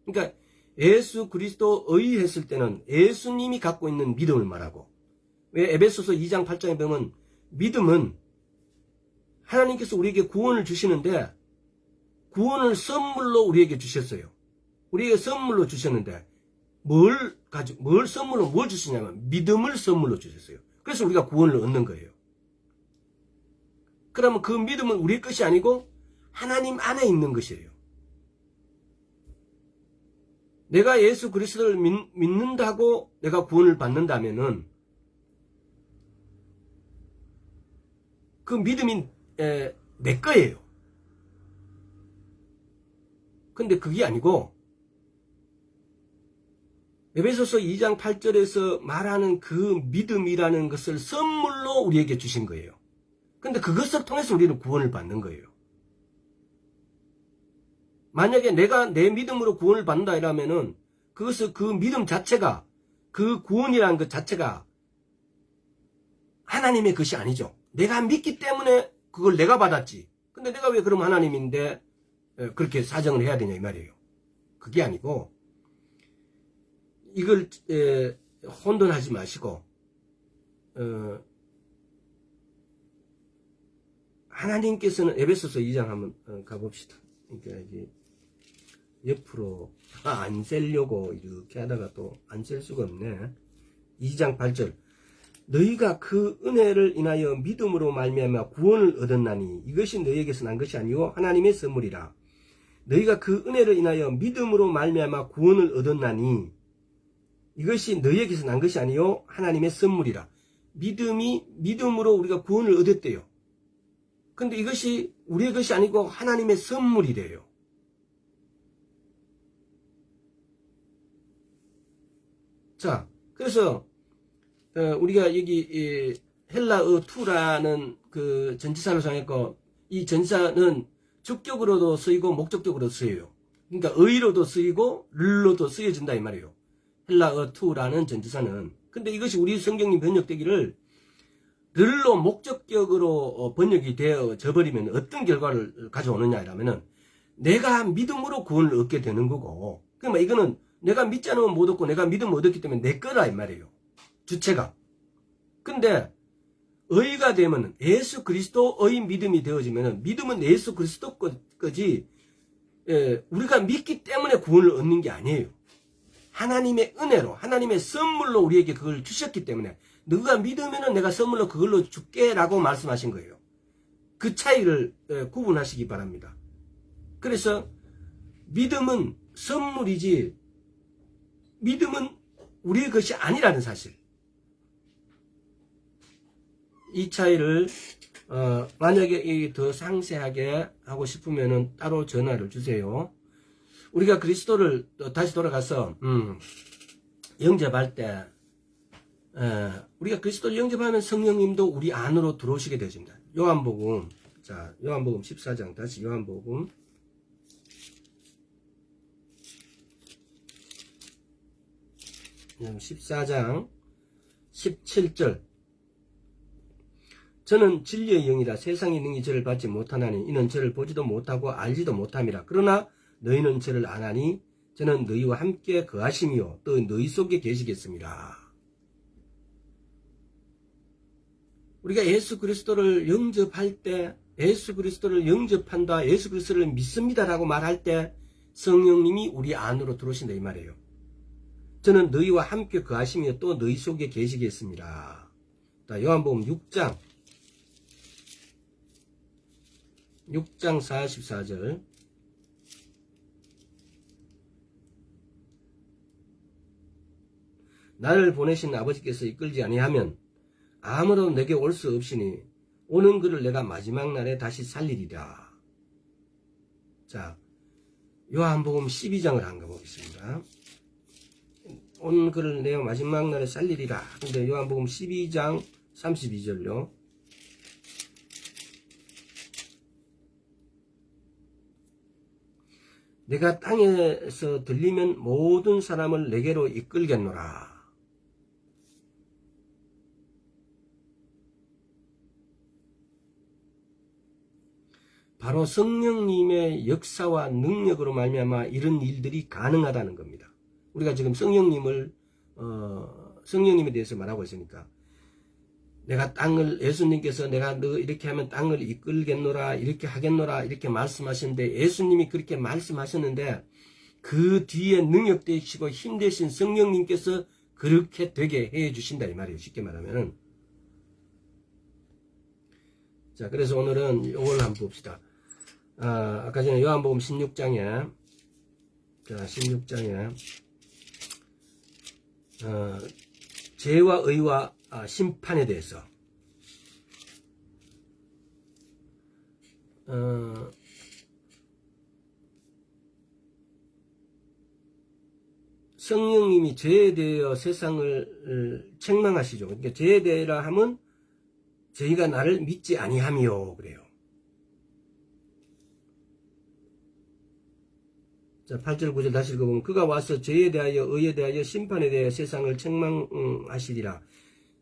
그러니까 예수 그리스도의 했을 때는 예수님이 갖고 있는 믿음을 말하고, 왜 에베소서 2장 8장에 보면 믿음은 하나님께서 우리에게 구원을 주시는데 구원을 선물로 우리에게 주셨어요. 우리에게 선물로 주셨는데 뭘 선물로 뭘 주시냐면 믿음을 선물로 주셨어요. 그래서 우리가 구원을 얻는 거예요. 그러면 그 믿음은 우리 것이 아니고 하나님 안에 있는 것이에요. 내가 예수 그리스도를 믿는다고 내가 구원을 받는다면은 그 믿음이 내 거예요. 근데 그게 아니고 에베소서 2장 8절에서 말하는 그 믿음이라는 것을 선물로 우리에게 주신 거예요. 근데 그것을 통해서 우리는 구원을 받는 거예요. 만약에 내가 내 믿음으로 구원을 받는다 이러면은 그것을 그 믿음 자체가, 그 구원이라는 것 자체가 하나님의 것이 아니죠. 내가 믿기 때문에 그걸 내가 받았지. 근데 내가 왜 그럼 하나님인데 그렇게 사정을 해야 되냐 이 말이에요. 그게 아니고 이걸 혼돈하지 마시고 하나님께서는 에베소서 2장 한번 가봅시다. 그러니까 이게 옆으로 안 셀려고 이렇게 하다가 또 안 셀 수가 없네. 2장 8절 너희가 그 은혜를 인하여 믿음으로 말미암아 구원을 얻었나니 이것이 너희에게서 난 것이 아니요 하나님의 선물이라. 너희가 그 은혜를 인하여 믿음으로 말미암아 구원을 얻었나니 이것이 너희에게서 난 것이 아니요 하나님의 선물이라. 믿음으로 우리가 구원을 얻었대요. 근데 이것이 우리의 것이 아니고 하나님의 선물이래요. 자, 그래서 우리가 여기 헬라어 투라는 그 전치사를 사용했고, 이 전치사는 주격으로도 쓰이고 목적적으로도 쓰여요. 그러니까 의로도 쓰이고 르로도 쓰여진다 이 말이에요. 헬라어 투라는 전치사는. 근데 이것이 우리 성경이 번역되기를 르로 목적격으로 번역이 되어져 버리면 어떤 결과를 가져오느냐 이러면은 내가 믿음으로 구원을 얻게 되는 거고, 그러면 이거는 내가 믿지 않으면 못 얻고 내가 믿음을 얻었기 때문에 내 거라 이 말이에요. 주체가. 근데 의가 되면 예수 그리스도의 믿음이 되어지면 믿음은 예수 그리스도 거지 우리가 믿기 때문에 구원을 얻는 게 아니에요. 하나님의 은혜로 하나님의 선물로 우리에게 그걸 주셨기 때문에 너가 믿으면 내가 선물로 그걸로 줄게 라고 말씀하신 거예요. 그 차이를 구분하시기 바랍니다. 그래서 믿음은 선물이지 믿음은 우리의 것이 아니라는 사실. 이 차이를 만약에 더 상세하게 하고 싶으면 따로 전화를 주세요. 우리가 그리스도를 다시 돌아가서 영접할 때 우리가 그리스도를 영접하면 성령님도 우리 안으로 들어오시게 되어집니다. 요한복음 14장 다시 요한복음 14장 17절 저는 진리의 영이라 세상의 능히 저를 받지 못하나니 이는 저를 보지도 못하고 알지도 못함이라. 그러나 너희는 저를 아나니 저는 너희와 함께 거하심이요 또 너희 속에 계시겠습니다. 우리가 예수 그리스도를 영접할 때 예수 그리스도를 영접한다 예수 그리스도를 믿습니다라고 말할 때 성령님이 우리 안으로 들어오신다 이 말이에요. 저는 너희와 함께 거하시며 또 너희 속에 계시겠습니다. 요한복음 6장 44절 나를 보내신 아버지께서 이끌지 아니하면 아무도 내게 올 수 없으니 오는 그를 내가 마지막 날에 다시 살리리라. 자, 요한복음 12장을 한번 보겠습니다. 온 그를 내어 마지막 날에 살리리라. 근데 요한복음 12장 32절요. 내가 땅에서 들리면 모든 사람을 내게로 이끌겠노라. 바로 성령님의 역사와 능력으로 말미암아 이런 일들이 가능하다는 겁니다. 우리가 지금 성령님에 대해서 말하고 있으니까 내가 예수님께서 내가 너 이렇게 하면 땅을 이끌겠노라, 이렇게 하겠노라, 이렇게 말씀하시는데, 예수님이 그렇게 말씀하셨는데, 그 뒤에 능력 되시고 힘 되신 성령님께서 그렇게 되게 해 주신다, 이 말이에요. 쉽게 말하면은. 자, 그래서 오늘은 이걸 한번 봅시다. 아까 전에 요한복음 16장에, 자, 16장에, 죄와 의와 심판에 대해서 성령님이 죄에 대하여 세상을 책망하시죠. 그러니까 죄에 대하여 하면 저희가 나를 믿지 아니함이요 그래요. 자, 8절 9절 다시 읽어보면 그가 와서 죄에 대하여 의에 대하여 심판에 대하여 세상을 책망하시리라.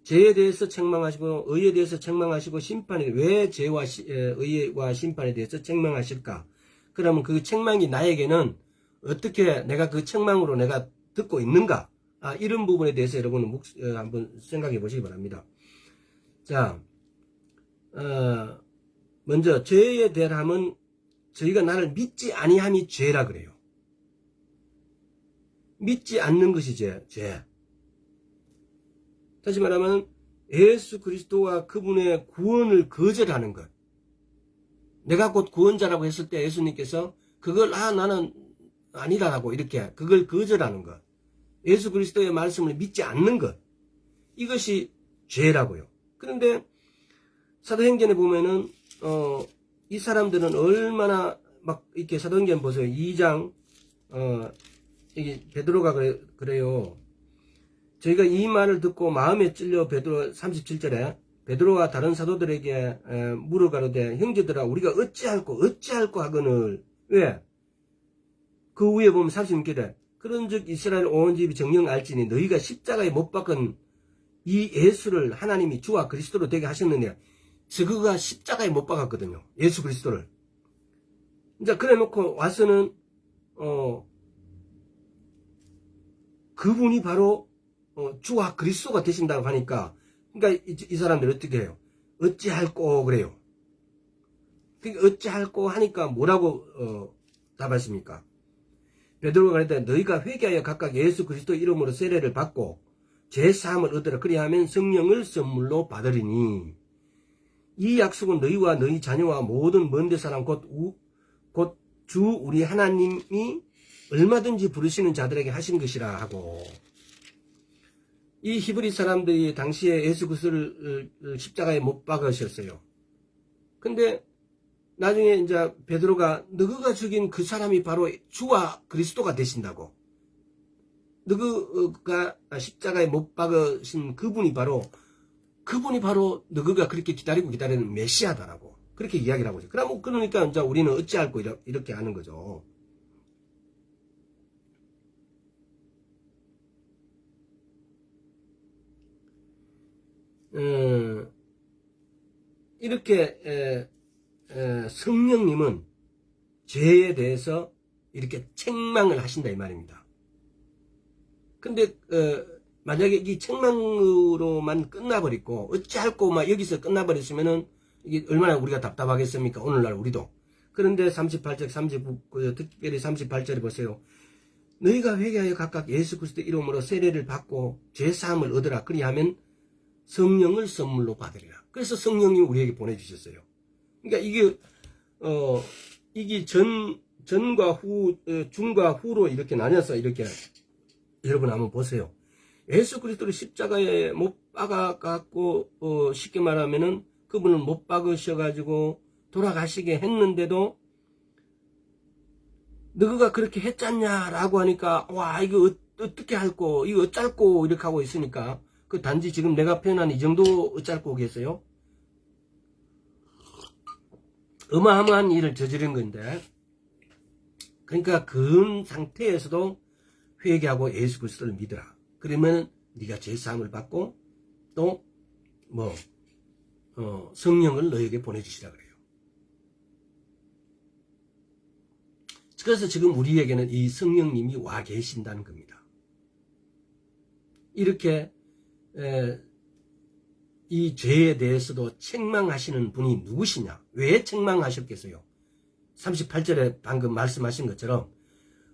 죄에 대해서 책망하시고 의에 대해서 책망하시고 심판에 왜 죄와 의와 심판에 대해서 책망하실까? 그러면 그 책망이 나에게는 어떻게 내가 그 책망으로 내가 듣고 있는가? 이런 부분에 대해서 여러분은 한번 생각해 보시기 바랍니다. 자, 먼저 죄에 대하면 저희가 나를 믿지 아니함이 죄라 그래요. 믿지 않는 것이 죄. 다시 말하면 예수 그리스도와 그분의 구원을 거절하는 것. 내가 곧 구원자라고 했을 때 예수님께서 그걸 나는 아니다라고 이렇게 그걸 거절하는 것. 예수 그리스도의 말씀을 믿지 않는 것. 이것이 죄라고요. 그런데 사도행전에 보면은 이 사람들은 얼마나 막 이렇게 사도행전 보세요. 2장 이게 베드로가 그래요. 저희가 이 말을 듣고 마음에 찔려 베드로 37절에 베드로와 다른 사도들에게 물어가로되 형제들아 우리가 어찌할꼬 하거늘 왜? 그 위에 보면 36절에 그런즉 이스라엘 온 집이 정령 알지니 너희가 십자가에 못 박은 이 예수를 하나님이 주와 그리스도로 되게 하셨느냐. 저그가 십자가에 못 박았거든요. 예수 그리스도를. 이제 그래 놓고 와서는 그분이 바로 주와 그리스도가 되신다고 하니까 그러니까 이 사람들이 어떻게 해요? 어찌할꼬 그래요. 그러니까 어찌할꼬 하니까 뭐라고 답하십니까? 베드로가 그랬더니 너희가 회개하여 각각 예수 그리스도 이름으로 세례를 받고 죄사함을 얻으라. 그리하면 성령을 선물로 받으리니 이 약속은 너희와 너희 자녀와 모든 먼데 사람 곧 주 우리 하나님이 얼마든지 부르시는 자들에게 하신 것이라 하고 이 히브리 사람들이 당시에 예수 그리스도를 십자가에 못 박으셨어요. 근데 나중에 이제 베드로가 너희가 죽인 그 사람이 바로 주와 그리스도가 되신다고. 너희가 십자가에 못 박으신 그분이 바로 너희가 그렇게 기다리는 메시아다라고 그렇게 이야기를 하고 있어요. 그러니까 이제 우리는 어찌할꼬 이렇게 하는 거죠. 이렇게 성령님은 죄에 대해서 이렇게 책망을 하신다 이 말입니다. 근데 만약에 이 책망으로만 끝나버리고 어찌할꼬 막 여기서 끝나버렸으면은 이게 얼마나 우리가 답답하겠습니까? 오늘날 우리도. 그런데 38절 39 특별히 38절에 보세요. 너희가 회개하여 각각 예수 그리스도 이름으로 세례를 받고 죄사함을 얻으라. 그리하면 성령을 선물로 받으리라. 그래서 성령님이 우리에게 보내주셨어요. 그러니까 이게 전과 후, 중과 후로 이렇게 나뉘어서 이렇게 여러분 한번 보세요. 예수 그리스도를 십자가에 못 박아갖고 쉽게 말하면은 그분을 못 박으셔가지고 돌아가시게 했는데도 너가 그렇게 했잖냐라고 하니까 와 이거 어떻게 할꼬, 이거 어쩔꼬, 이렇게 하고 있으니까, 그 단지 지금 내가 표현한 이 정도 어쩔꼬 계세요? 어마어마한 일을 저지른 건데, 그러니까 그런 상태에서도 회개하고 예수 그리스도를 믿어라. 그러면 네가 제사함을 받고, 또, 성령을 너에게 보내주시라 그래요. 그래서 지금 우리에게는 이 성령님이 와 계신다는 겁니다. 이렇게 이 죄에 대해서도 책망하시는 분이 누구시냐? 왜 책망하셨겠어요? 38절에 방금 말씀하신 것처럼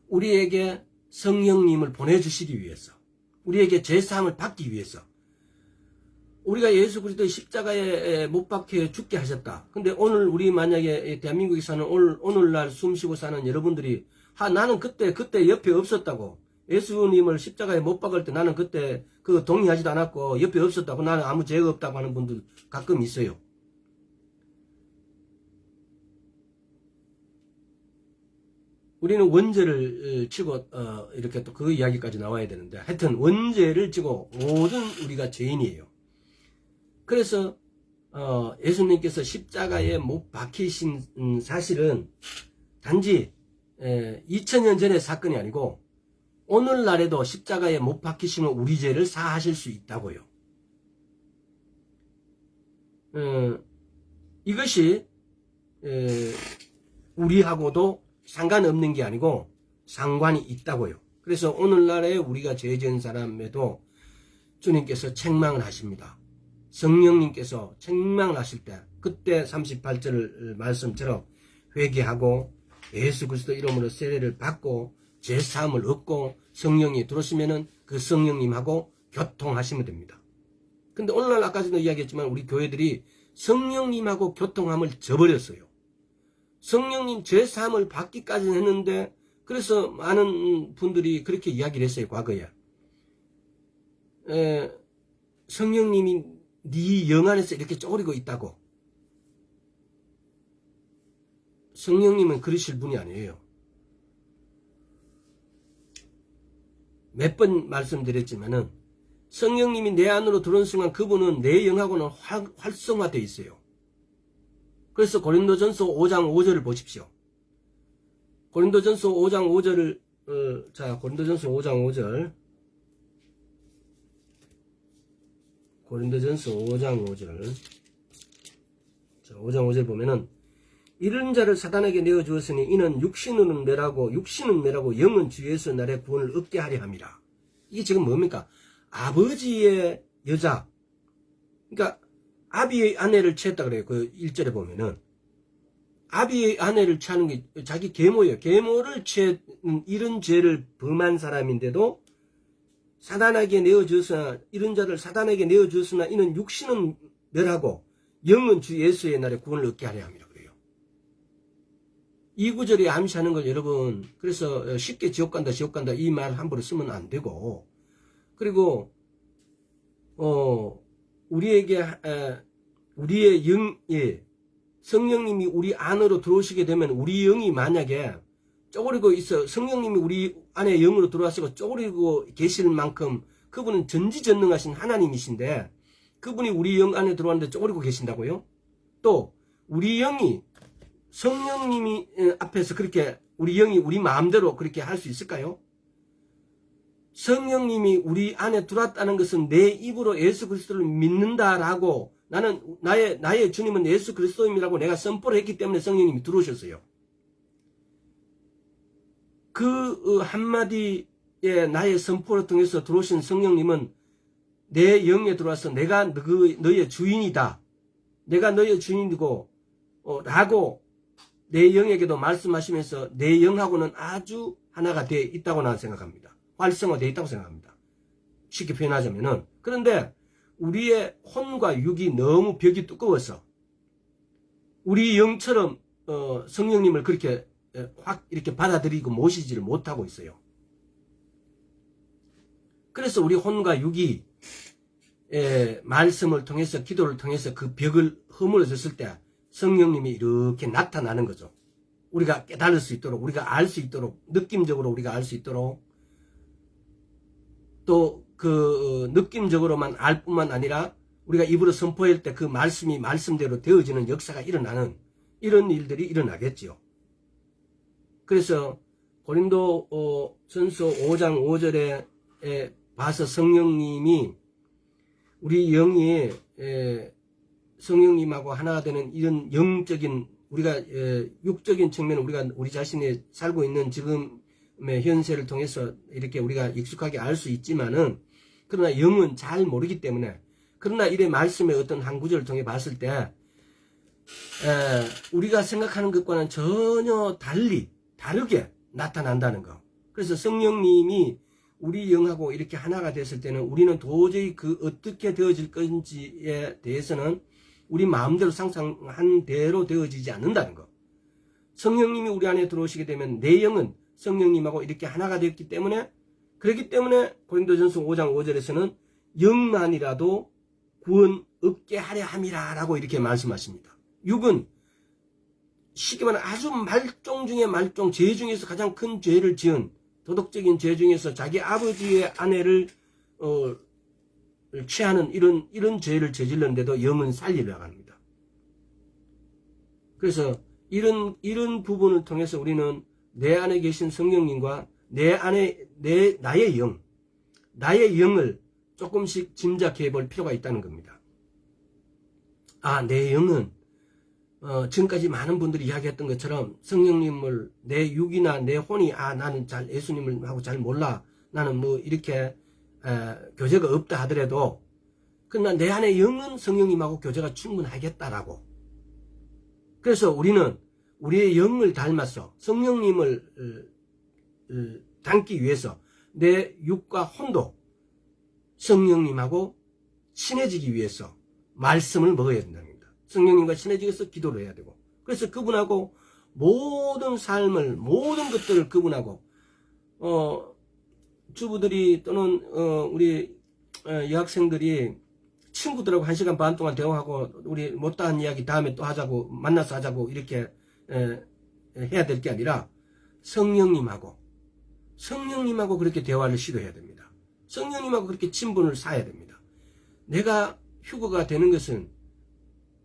우리에게 성령님을 보내주시기 위해서, 우리에게 죄사함을 받기 위해서, 우리가 예수 그리스도의 십자가에 못 박혀 죽게 하셨다. 근데 오늘 우리 만약에 대한민국에 사는 오늘날 숨쉬고 사는 여러분들이 나는 그때 옆에 없었다고, 예수님을 십자가에 못 박을 때 나는 그때 그 동의하지도 않았고 옆에 없었다고, 나는 아무 죄가 없다고 하는 분들 가끔 있어요. 우리는 원죄를 치고 이렇게 또 그 이야기까지 나와야 되는데, 하여튼 원죄를 치고 모든 우리가 죄인이에요. 그래서 예수님께서 십자가에 못 박히신 사실은 단지 2000년 전의 사건이 아니고 오늘날에도 십자가에 못 박히시면 우리 죄를 사하실 수 있다고요. 이것이 우리하고도 상관없는 게 아니고 상관이 있다고요. 그래서 오늘날에 우리가 죄 지은 사람에도 주님께서 책망을 하십니다. 성령님께서 책망을 하실 때, 그때 38절 말씀처럼 회개하고 예수 그리스도 이름으로 세례를 받고 죄사함을 얻고 성령이 들어오시면은 그 성령님하고 교통하시면 됩니다. 근데 오늘날 아까 전에 이야기했지만 우리 교회들이 성령님하고 교통함을 저버렸어요. 성령님 죄사함을 받기까지는 했는데, 그래서 많은 분들이 그렇게 이야기를 했어요, 과거에. 성령님이 네 영 안에서 이렇게 쪼그리고 있다고. 성령님은 그러실 분이 아니에요. 몇 번 말씀드렸지만은 성령님이 내 안으로 들어온 순간 그분은 내 영하고는 활성화되어 있어요. 그래서 고린도전서 5장 5절을 보십시오. 고린도전서 5장 5절을 고린도전서 5장 5절, 고린도전서 5장 5절, 5장 5절 보면은, 이런 자를 사단에게 내어주었으니 이는 육신은 멸하고 영은 주 예수 날에 구원을 얻게 하려 함이라. 이게 지금 뭡니까? 아버지의 여자, 그러니까 아비의 아내를 취했다 그래요. 그 1절에 보면은 아비의 아내를 취하는 게 자기 계모예요. 계모를 취한 이런 죄를 범한 사람인데도 사단에게 내어주었으나, 이런 자를 사단에게 내어주었으나 이는 육신은 멸하고 영은 주 예수의 날에 구원을 얻게 하려 함이라 그래요. 이 구절이 암시하는 걸 여러분, 그래서 쉽게 지옥 간다 이 말 함부로 쓰면 안 되고, 그리고 우리에게 우리의 영에 성령님이 우리 안으로 들어오시게 되면, 우리 영이 만약에 쪼그리고 있어, 성령님이 우리 안에 영으로 들어와서 쪼그리고 계실 만큼 그분은 전지전능하신 하나님이신데, 그분이 우리 영 안에 들어왔는데 쪼그리고 계신다고요? 또 우리 영이 성령님이 앞에서 그렇게 우리 영이 우리 마음대로 그렇게 할 수 있을까요? 성령님이 우리 안에 들어왔다는 것은 내 입으로 예수 그리스도를 믿는다라고, 나는 나의 주님은 예수 그리스도임이라고 내가 선포를 했기 때문에 성령님이 들어오셨어요. 그 한마디의 나의 선포를 통해서 들어오신 성령님은 내 영에 들어와서 내가 너의 주인이다, 내가 너의 주인이고 라고 내 영에게도 말씀하시면서 내 영하고는 아주 하나가 되어 있다고 나는 생각합니다. 활성화되어 있다고 생각합니다. 쉽게 표현하자면은. 그런데 우리의 혼과 육이 너무 벽이 두꺼워서 우리 영처럼 성령님을 그렇게 확 이렇게 받아들이고 모시지를 못하고 있어요. 그래서 우리 혼과 육이 말씀을 통해서, 기도를 통해서 그 벽을 허물어졌을 때 성령님이 이렇게 나타나는 거죠. 우리가 깨달을 수 있도록, 우리가 알 수 있도록, 느낌적으로 우리가 알 수 있도록. 또 그 느낌적으로만 알 뿐만 아니라 우리가 입으로 선포할 때 그 말씀이 말씀대로 되어지는 역사가 일어나는 이런 일들이 일어나겠지요. 그래서 고린도 전서 5장 5절에 봐서 성령님이 우리 영이 성령님하고 하나가 되는 이런 영적인 우리가 육적인 측면 우리가 우리 자신이 살고 있는 지금의 현세를 통해서 이렇게 우리가 익숙하게 알 수 있지만은 그러나 영은 잘 모르기 때문에 그러나 이래 말씀의 어떤 한 구절을 통해 봤을 때 우리가 생각하는 것과는 전혀 다르게 나타난다는 거. 그래서 성령님이 우리 영하고 이렇게 하나가 됐을 때는 우리는 도저히 그 어떻게 되어질 건지에 대해서는 우리 마음대로 상상한 대로 되어지지 않는다는 거. 성령님이 우리 안에 들어오시게 되면 내 영은 성령님하고 이렇게 하나가 되었기 때문에 그렇기 때문에 고린도전서 5장 5절에서는 영만이라도 구원 얻게 하려 함이라 라고 이렇게 말씀하십니다. 육은 쉽게 말하면 아주 말종 중에 말종, 죄 중에서 가장 큰 죄를 지은 도덕적인 죄 중에서 자기 아버지의 아내를 취하는 이런 죄를 저질렀는데도 영은 살리려고 합니다. 그래서 이런 부분을 통해서 우리는 내 안에 계신 성령님과 나의 영을 조금씩 짐작해 볼 필요가 있다는 겁니다. 내 영은 지금까지 많은 분들이 이야기했던 것처럼 성령님을 내 육이나 내 혼이 나는 잘 예수님을 하고 잘 몰라 나는 뭐 이렇게 교제가 없다 하더라도 그러나 내 안에 영은 성령님하고 교제가 충분하겠다라고. 그래서 우리는 우리의 영을 닮아서 성령님을 닮기 위해서 내 육과 혼도 성령님하고 친해지기 위해서 말씀을 먹어야 된답니다. 성령님과 친해지기 위해서 기도를 해야 되고 그래서 그분하고 모든 삶을 모든 것들을 그분하고 주부들이 또는 우리 여학생들이 친구들하고 1시간 반 동안 대화하고 우리 못다한 이야기 다음에 또 하자고 만나서 하자고 이렇게 해야 될 게 아니라 성령님하고 그렇게 대화를 시도해야 됩니다. 성령님하고 그렇게 친분을 쌓아야 됩니다. 내가 휴거가 되는 것은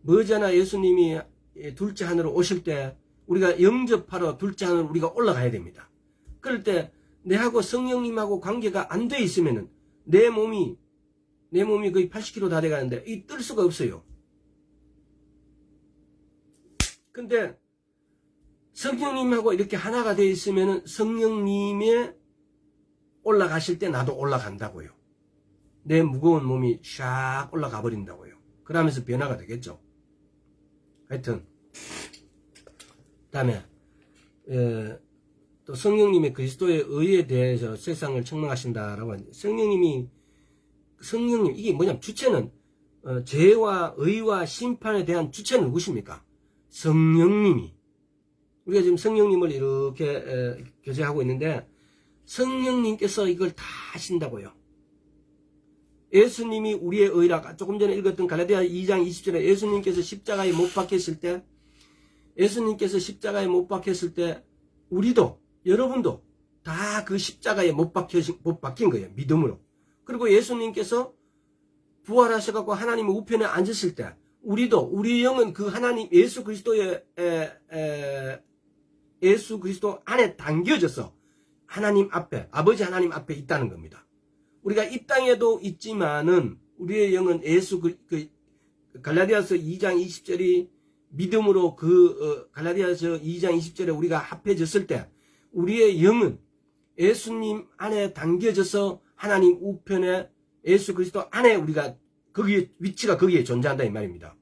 머지않아 예수님이 둘째 하늘로 오실 때 우리가 영접하러 둘째 하늘로 우리가 올라가야 됩니다. 그럴 때 내하고 성령님하고 관계가 안 돼 있으면은 내 몸이 거의 80kg 다 돼가는데 뜰 수가 없어요. 근데 성령님하고 이렇게 하나가 돼 있으면은 성령님의 올라가실 때 나도 올라간다고요. 내 무거운 몸이 샥 올라가 버린다고요. 그러면서 변화가 되겠죠. 하여튼 다음에 또 성령님의 그리스도의 의에 대해서 세상을 책망하신다라고 하는데 성령님 이게 뭐냐면 주체는 죄와 의와 심판에 대한 주체는 누구십니까? 성령님이. 우리가 지금 성령님을 이렇게 교제하고 있는데 성령님께서 이걸 다 하신다고요. 예수님이 우리의 의라 조금 전에 읽었던 갈라디아 2장 20절에 예수님께서 십자가에 못 박혔을 때 우리도 여러분도 다 그 십자가에 못 박힌 거예요. 믿음으로. 그리고 예수님께서 부활하셔갖고 하나님의 우편에 앉으실 때 우리 영은 그 하나님 예수 그리스도 안에 담겨져서 하나님 앞에 아버지 하나님 앞에 있다는 겁니다. 우리가 이 땅에도 있지만은 우리의 영은 갈라디아서 2장 20절이 믿음으로 갈라디아서 2장 20절에 우리가 합해졌을 때 우리의 영은 예수님 안에 담겨져서 하나님 우편에 예수 그리스도 안에 우리가 거기에 위치가 거기에 존재한다 이 말입니다.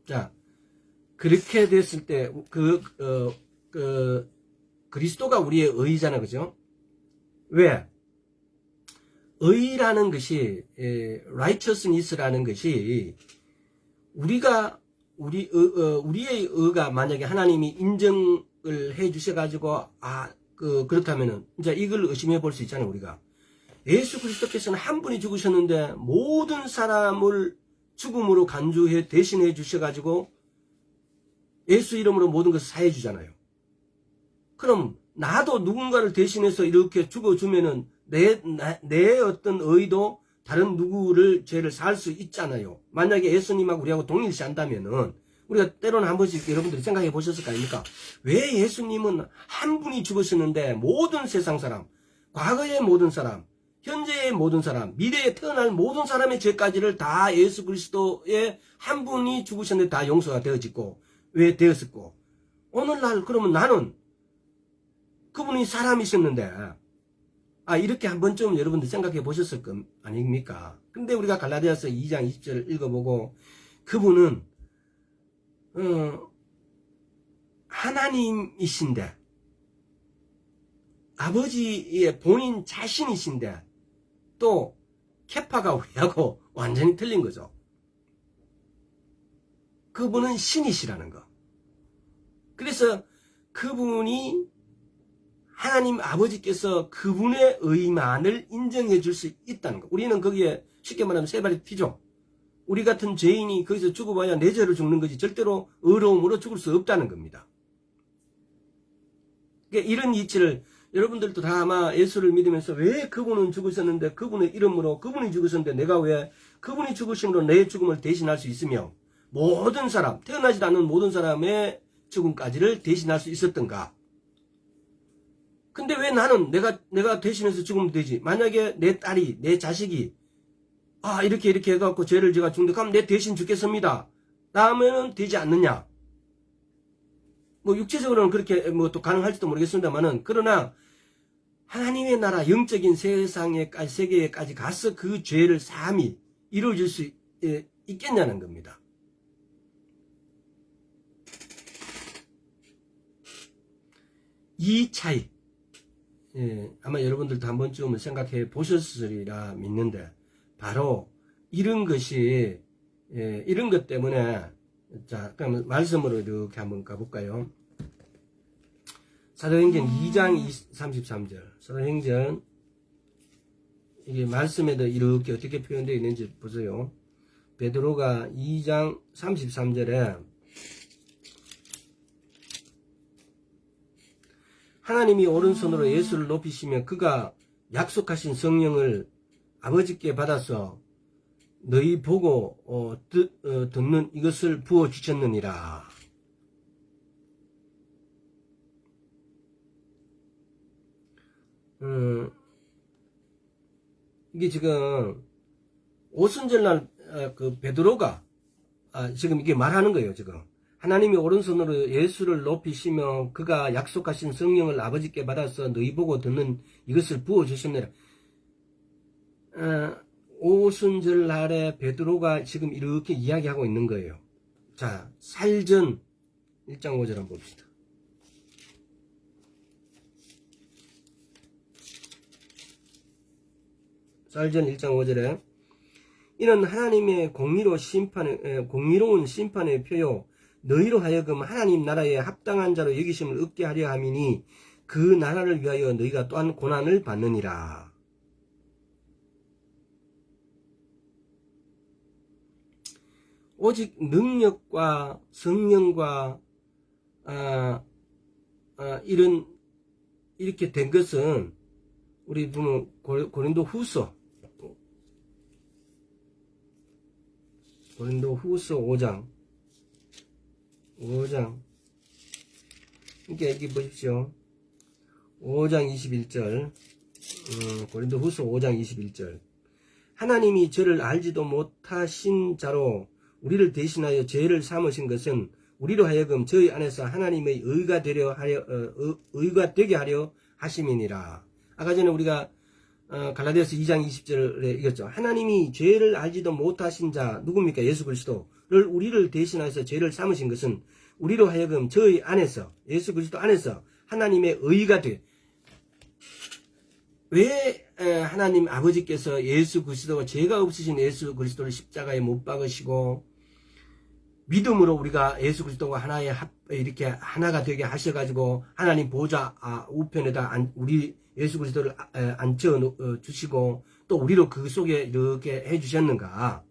자, 그렇게 됐을 때 그리스도가 우리의 의잖아, 그죠? 왜? 의라는 것이 righteousness라는 것이 우리의 의가 만약에 하나님이 인정을 해 주셔가지고 그렇다면은 이제 이걸 의심해 볼 수 있잖아요. 우리가 예수 그리스도께서는 한 분이 죽으셨는데 모든 사람을 죽음으로 간주해 대신해 주셔가지고 예수 이름으로 모든 것을 사해 주잖아요. 그럼 나도 누군가를 대신해서 이렇게 죽어주면은 내 어떤 의도 다른 누구를 죄를 살 수 있잖아요. 만약에 예수님하고 우리하고 동일시 한다면은 우리가 때로는 한 번씩 여러분들이 생각해 보셨을 거 아닙니까? 왜 예수님은 한 분이 죽으셨는데 모든 세상 사람, 과거의 모든 사람, 현재의 모든 사람, 미래에 태어날 모든 사람의 죄까지를 다 예수 그리스도의 한 분이 죽으셨는데 다 용서가 되어지고 왜 되었었고, 오늘날 그러면 나는 그분이 사람이셨는데 이렇게 한 번쯤 여러분들 생각해 보셨을 거 아닙니까? 근데 우리가 갈라디아서 2장 20절을 읽어보고 그분은 하나님이신데 아버지의 본인 자신이신데 또 케파가 우리하고 완전히 틀린 거죠. 그분은 신이시라는 거. 그래서 그분이 하나님 아버지께서 그분의 의만을 인정해 줄 수 있다는 거. 우리는 거기에 쉽게 말하면 세 발이 튀죠. 우리 같은 죄인이 거기서 죽어봐야 내 죄로 죽는 거지 절대로 의로움으로 죽을 수 없다는 겁니다. 그러니까 이런 이치를 여러분들도 다 아마 예수를 믿으면서 왜 그분은 죽으셨는데 그분의 이름으로 그분이 죽으셨는데 내가 왜 그분이 죽으심으로 내 죽음을 대신할 수 있으며 모든 사람, 태어나지 않은 모든 사람의 죽음까지를 대신할 수 있었던가. 근데 왜 나는 내가 대신해서 죽으면 되지? 만약에 내 딸이, 내 자식이 이렇게 해갖고 죄를 제가 죽는데 그럼 내 대신 죽겠습니다. 나오면은 되지 않느냐? 뭐 육체적으로는 그렇게 뭐 또 가능할지도 모르겠습니다만은, 그러나 하나님의 나라 영적인 세상에까지, 세계에까지 가서 그 죄를 사함이 이루어질 수 있겠냐는 겁니다. 이 차이, 아마 여러분들도 한 번쯤은 생각해 보셨으리라 믿는데, 바로 이런 것이, 이런 것 때문에, 자, 그럼 말씀으로 이렇게 한번 가볼까요? 사도행전 2장 33절. 사도행전, 이게 말씀에도 이렇게 어떻게 표현되어 있는지 보세요. 베드로가 2장 33절에 하나님이 오른손으로 예수를 높이시며 그가 약속하신 성령을 아버지께 받아서 너희 보고 듣는 이것을 부어주셨느니라. 이게 지금 오순절날 그 베드로가 지금 이게 말하는 거예요. 지금 하나님이 오른손으로 예수를 높이시며 그가 약속하신 성령을 아버지께 받아서 너희 보고 듣는 이것을 부어주셨느니라. 오순절날에 베드로가 지금 이렇게 이야기하고 있는 거예요. 자, 살전 1장 5절 한번 봅시다. 살전 1장 5절에 이는 하나님의 공의로운 심판의 표요 너희로 하여금 하나님 나라에 합당한 자로 여기심을 얻게 하려 함이니 그 나라를 위하여 너희가 또한 고난을 받느니라. 오직 능력과 성령과 이렇게 된 것은 우리 보면 고린도 후서 5장 그러니까 여기 보십시오. 5장 21절 고린도 후서 5장 21절 하나님이 저를 알지도 못하신 자로 우리를 대신하여 죄를 삼으신 것은 우리로 하여금 저희 안에서 하나님의 의가 되게 하려 하심이니라. 아까 전에 우리가 갈라디아서 2장 20절에 읽었죠. 하나님이 죄를 알지도 못하신 자 누굽니까? 예수 그리스도를 우리를 대신하여서 죄를 삼으신 것은 우리로 하여금 저희 안에서 예수 그리스도 안에서 하나님의 의가 돼. 왜 하나님 아버지께서 예수 그리스도가 죄가 없으신 예수 그리스도를 십자가에 못 박으시고 믿음으로 우리가 예수 그리스도가 하나의 이렇게 하나가 되게 하셔가지고 하나님 보좌 우편에다 우리 예수 그리스도를 앉혀 주시고 또 우리로 그 속에 이렇게 해주셨는가?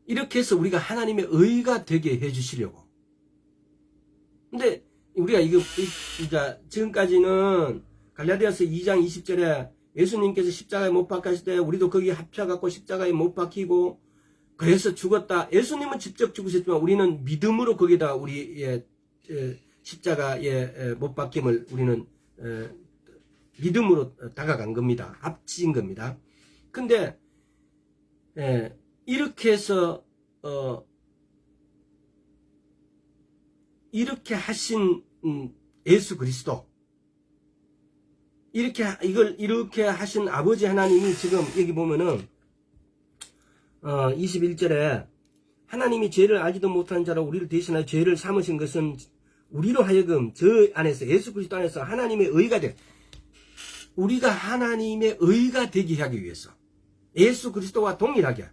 이렇게 해서 우리가 하나님의 의가 되게 해주시려고. 근데 우리가 이제 지금까지는 갈라디아서 2장 20절에 예수님께서 십자가에 못 박히실 때 우리도 거기에 합쳐갖고 십자가에 못 박히고 그래서 죽었다. 예수님은 직접 죽으셨지만 우리는 믿음으로 거기다 우리의 십자가에 못 박힘을 우리는 믿음으로 다가간 겁니다. 합친 겁니다. 근데 이렇게 해서 이렇게 하신 예수 그리스도, 이렇게 하신 아버지 하나님이 지금 여기 보면은 21절에 하나님이 죄를 알지도 못한 자로 우리를 대신하여 죄를 삼으신 것은 우리로 하여금 저 안에서 예수 그리스도 안에서 하나님의 의가 우리가 하나님의 의가 되게 하기 위해서 예수 그리스도와 동일하게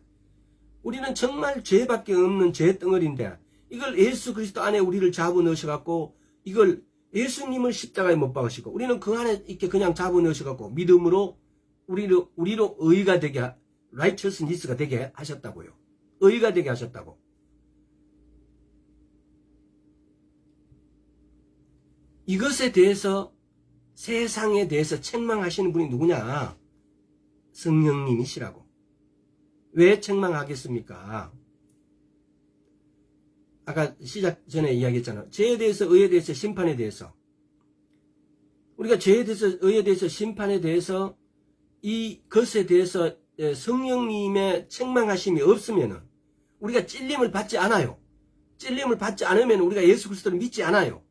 우리는 정말 죄밖에 없는 죄 덩어리인데 이걸 예수 그리스도 안에 우리를 잡아넣으셔갖고 이걸 예수님을 십자가에 못 박으시고 우리는 그 안에 이렇게 그냥 잡아넣으셔갖고 믿음으로 우리로 의가 되게 righteousness가 되게 하셨다고요. 의가 되게 하셨다고. 이것에 대해서 세상에 대해서 책망하시는 분이 누구냐? 성령님이시라고. 왜 책망하겠습니까? 아까 시작 전에 이야기했잖아. 죄에 대해서, 의에 대해서, 심판에 대해서. 우리가 죄에 대해서, 의에 대해서, 심판에 대해서 이것에 대해서 성령님의 책망하심이 없으면은 우리가 찔림을 받지 않아요. 찔림을 받지 않으면 우리가 예수 그리스도를 믿지 않아요.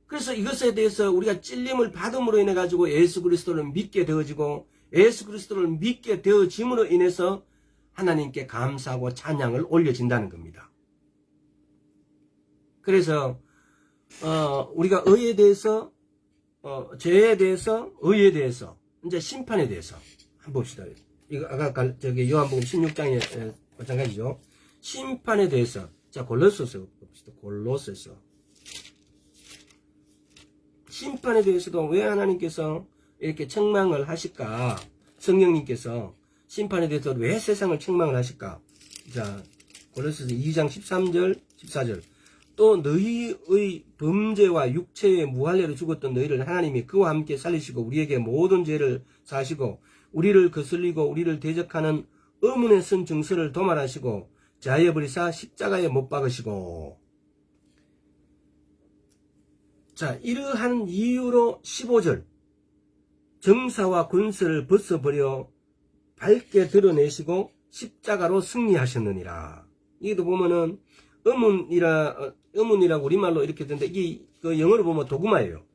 그래서 이것에 대해서 우리가 찔림을 받음으로 인해 가지고 예수 그리스도를 믿게 되어지고 예수 그리스도를 믿게 되어짐으로 인해서 하나님께 감사하고 찬양을 올려진다는 겁니다. 그래서 우리가 의에 대해서 죄에 대해서 의에 대해서 이제 심판에 대해서 한번 봅시다. 이거 아까 저기 요한복음 16장에 마찬가지죠. 심판에 대해서 자 골로새서 봅시다. 골로새서 심판에 대해서도 왜 하나님께서 이렇게 책망을 하실까? 성령님께서 심판에 대해서 왜 세상을 책망을 하실까? 자 골로새서 2장 13절 14절 또 너희의 범죄와 육체의 무할례로 죽었던 너희를 하나님이 그와 함께 살리시고 우리에게 모든 죄를 사하시고 우리를 거슬리고 우리를 대적하는 의문의 쓴 증서를 도말하시고 자하여 버리사 십자가에 못 박으시고 자 이러한 이유로 15절 정사와 권세를 벗어버려 밝게 드러내시고 십자가로 승리하셨느니라. 이게도 보면은 의문이라고 우리말로 이렇게 되는데 이게 그 영어로 보면 도구마예요.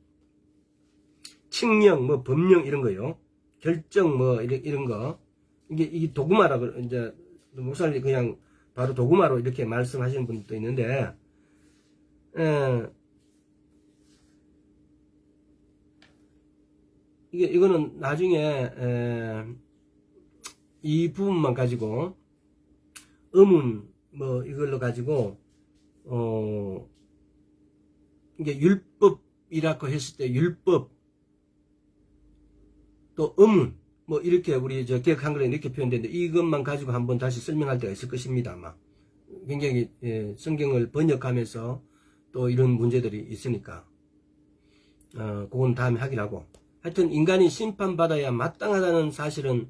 칙령 뭐 법령 이런 거요. 결정 뭐 이런 거 이게 도구마라고 이제 목사님이 그냥 바로 도구마로 이렇게 말씀하시는 분도 있는데 이거는 나중에 이 부분만 가지고 의문 뭐 이걸로 가지고 이게 율법이라고 했을 때 율법 또 의문 뭐 이렇게 우리 저 개혁 한글에 이렇게 표현되는데 이것만 가지고 한번 다시 설명할 때가 있을 것입니다. 아마 굉장히 성경을 번역하면서 또 이런 문제들이 있으니까 그건 다음에 하기로 하고 하여튼 인간이 심판받아야 마땅하다는 사실은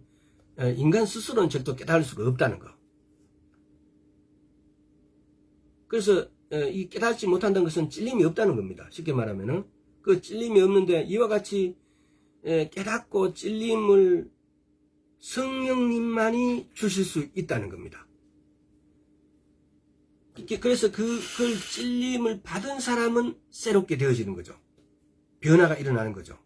인간 스스로는 절대 깨달을 수가 없다는 거. 그래서 이 깨닫지 못한다는 것은 찔림이 없다는 겁니다. 쉽게 말하면은 그 찔림이 없는데 이와 같이 깨닫고 찔림을 성령님만이 주실 수 있다는 겁니다. 그래서 그걸 찔림을 받은 사람은 새롭게 되어지는 거죠. 변화가 일어나는 거죠.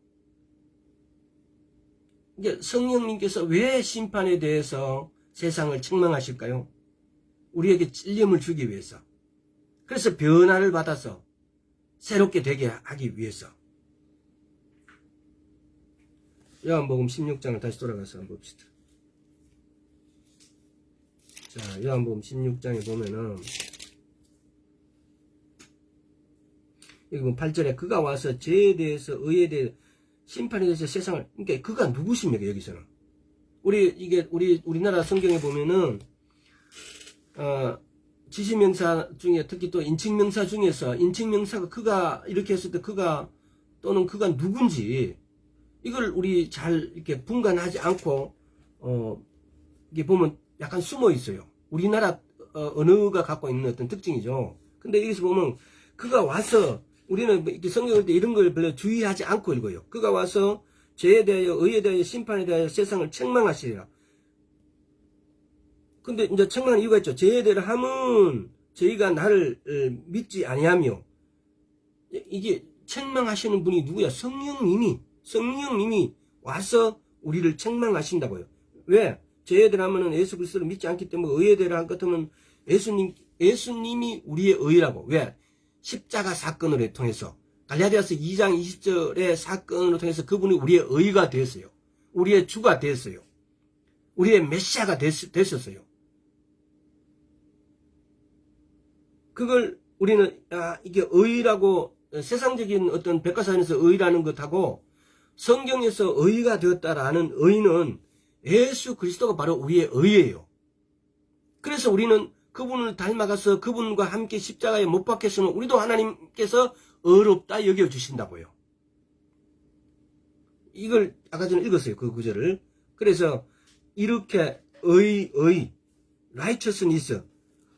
이게 성령님께서 왜 심판에 대해서 세상을 책망하실까요? 우리에게 찔림을 주기 위해서. 그래서 변화를 받아서 새롭게 되게 하기 위해서. 요한복음 16장을 다시 돌아가서 한번 봅시다. 자, 요한복음 16장에 보면은 여기 보면 8절에 그가 와서 죄에 대해서 의에 대해 심판에 대해서 세상을 그러니까 그가 누구십니까 여기서는 우리나라 성경에 보면은 지시명사 중에 특히 또 인칭명사 중에서 인칭명사가 그가 이렇게 했을 때 그가 또는 그가 누군지 이걸 우리 잘 이렇게 분간하지 않고 이게 보면 약간 숨어 있어요. 우리나라 언어가 갖고 있는 어떤 특징이죠. 근데 여기서 보면 그가 와서 우리는 이렇게 성경을 때 이런 걸 별로 주의하지 않고 읽어요. 그가 와서 죄에 대하여 의에 대하여 심판에 대하여 세상을 책망하시리라. 근데 이제 책망하는 이유가 있죠. 죄에 대하여 함은 저희가 나를 믿지 아니하며 이게 책망하시는 분이 누구야? 성령님이 와서 우리를 책망하신다고요. 왜? 죄에 대하여 하면은 예수 그리스도를 믿지 않기 때문에 의에 대하여 한 것 같으면 예수님이 우리의 의라고. 왜? 십자가 사건을 통해서 갈라디아서 2장 20절의 사건을 통해서 그분이 우리의 의가 되었어요. 우리의 주가 되었어요. 우리의 메시아가 되셨어요. 그걸 우리는 이게 의라고 세상적인 어떤 백과사전에서 의라는 것하고 성경에서 의가 되었다라는 의는 예수 그리스도가 바로 우리의 의예요. 그래서 우리는 그분을 닮아가서 그분과 함께 십자가에 못 박혔으면 우리도 하나님께서 의롭다 여겨주신다고요. 이걸 아까 전에 읽었어요. 그 구절을. 그래서 이렇게 righteousness,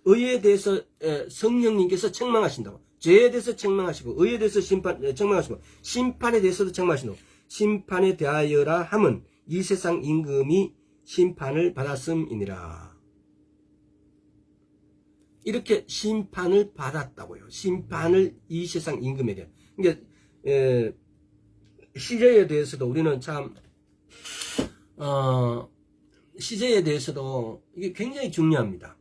의에 대해서 성령님께서 책망하신다고. 죄에 대해서 책망하시고 의에 대해서 책망하시고 심판에 대해서도 책망하신다고. 심판에 대하여라 함은 이 세상 임금이 심판을 받았음이니라. 이렇게 심판을 받았다고요. 심판을 이 세상 임금에 대한. 그러니까 시제에 대해서도 우리는 참 시제에 대해서도 이게 굉장히 중요합니다.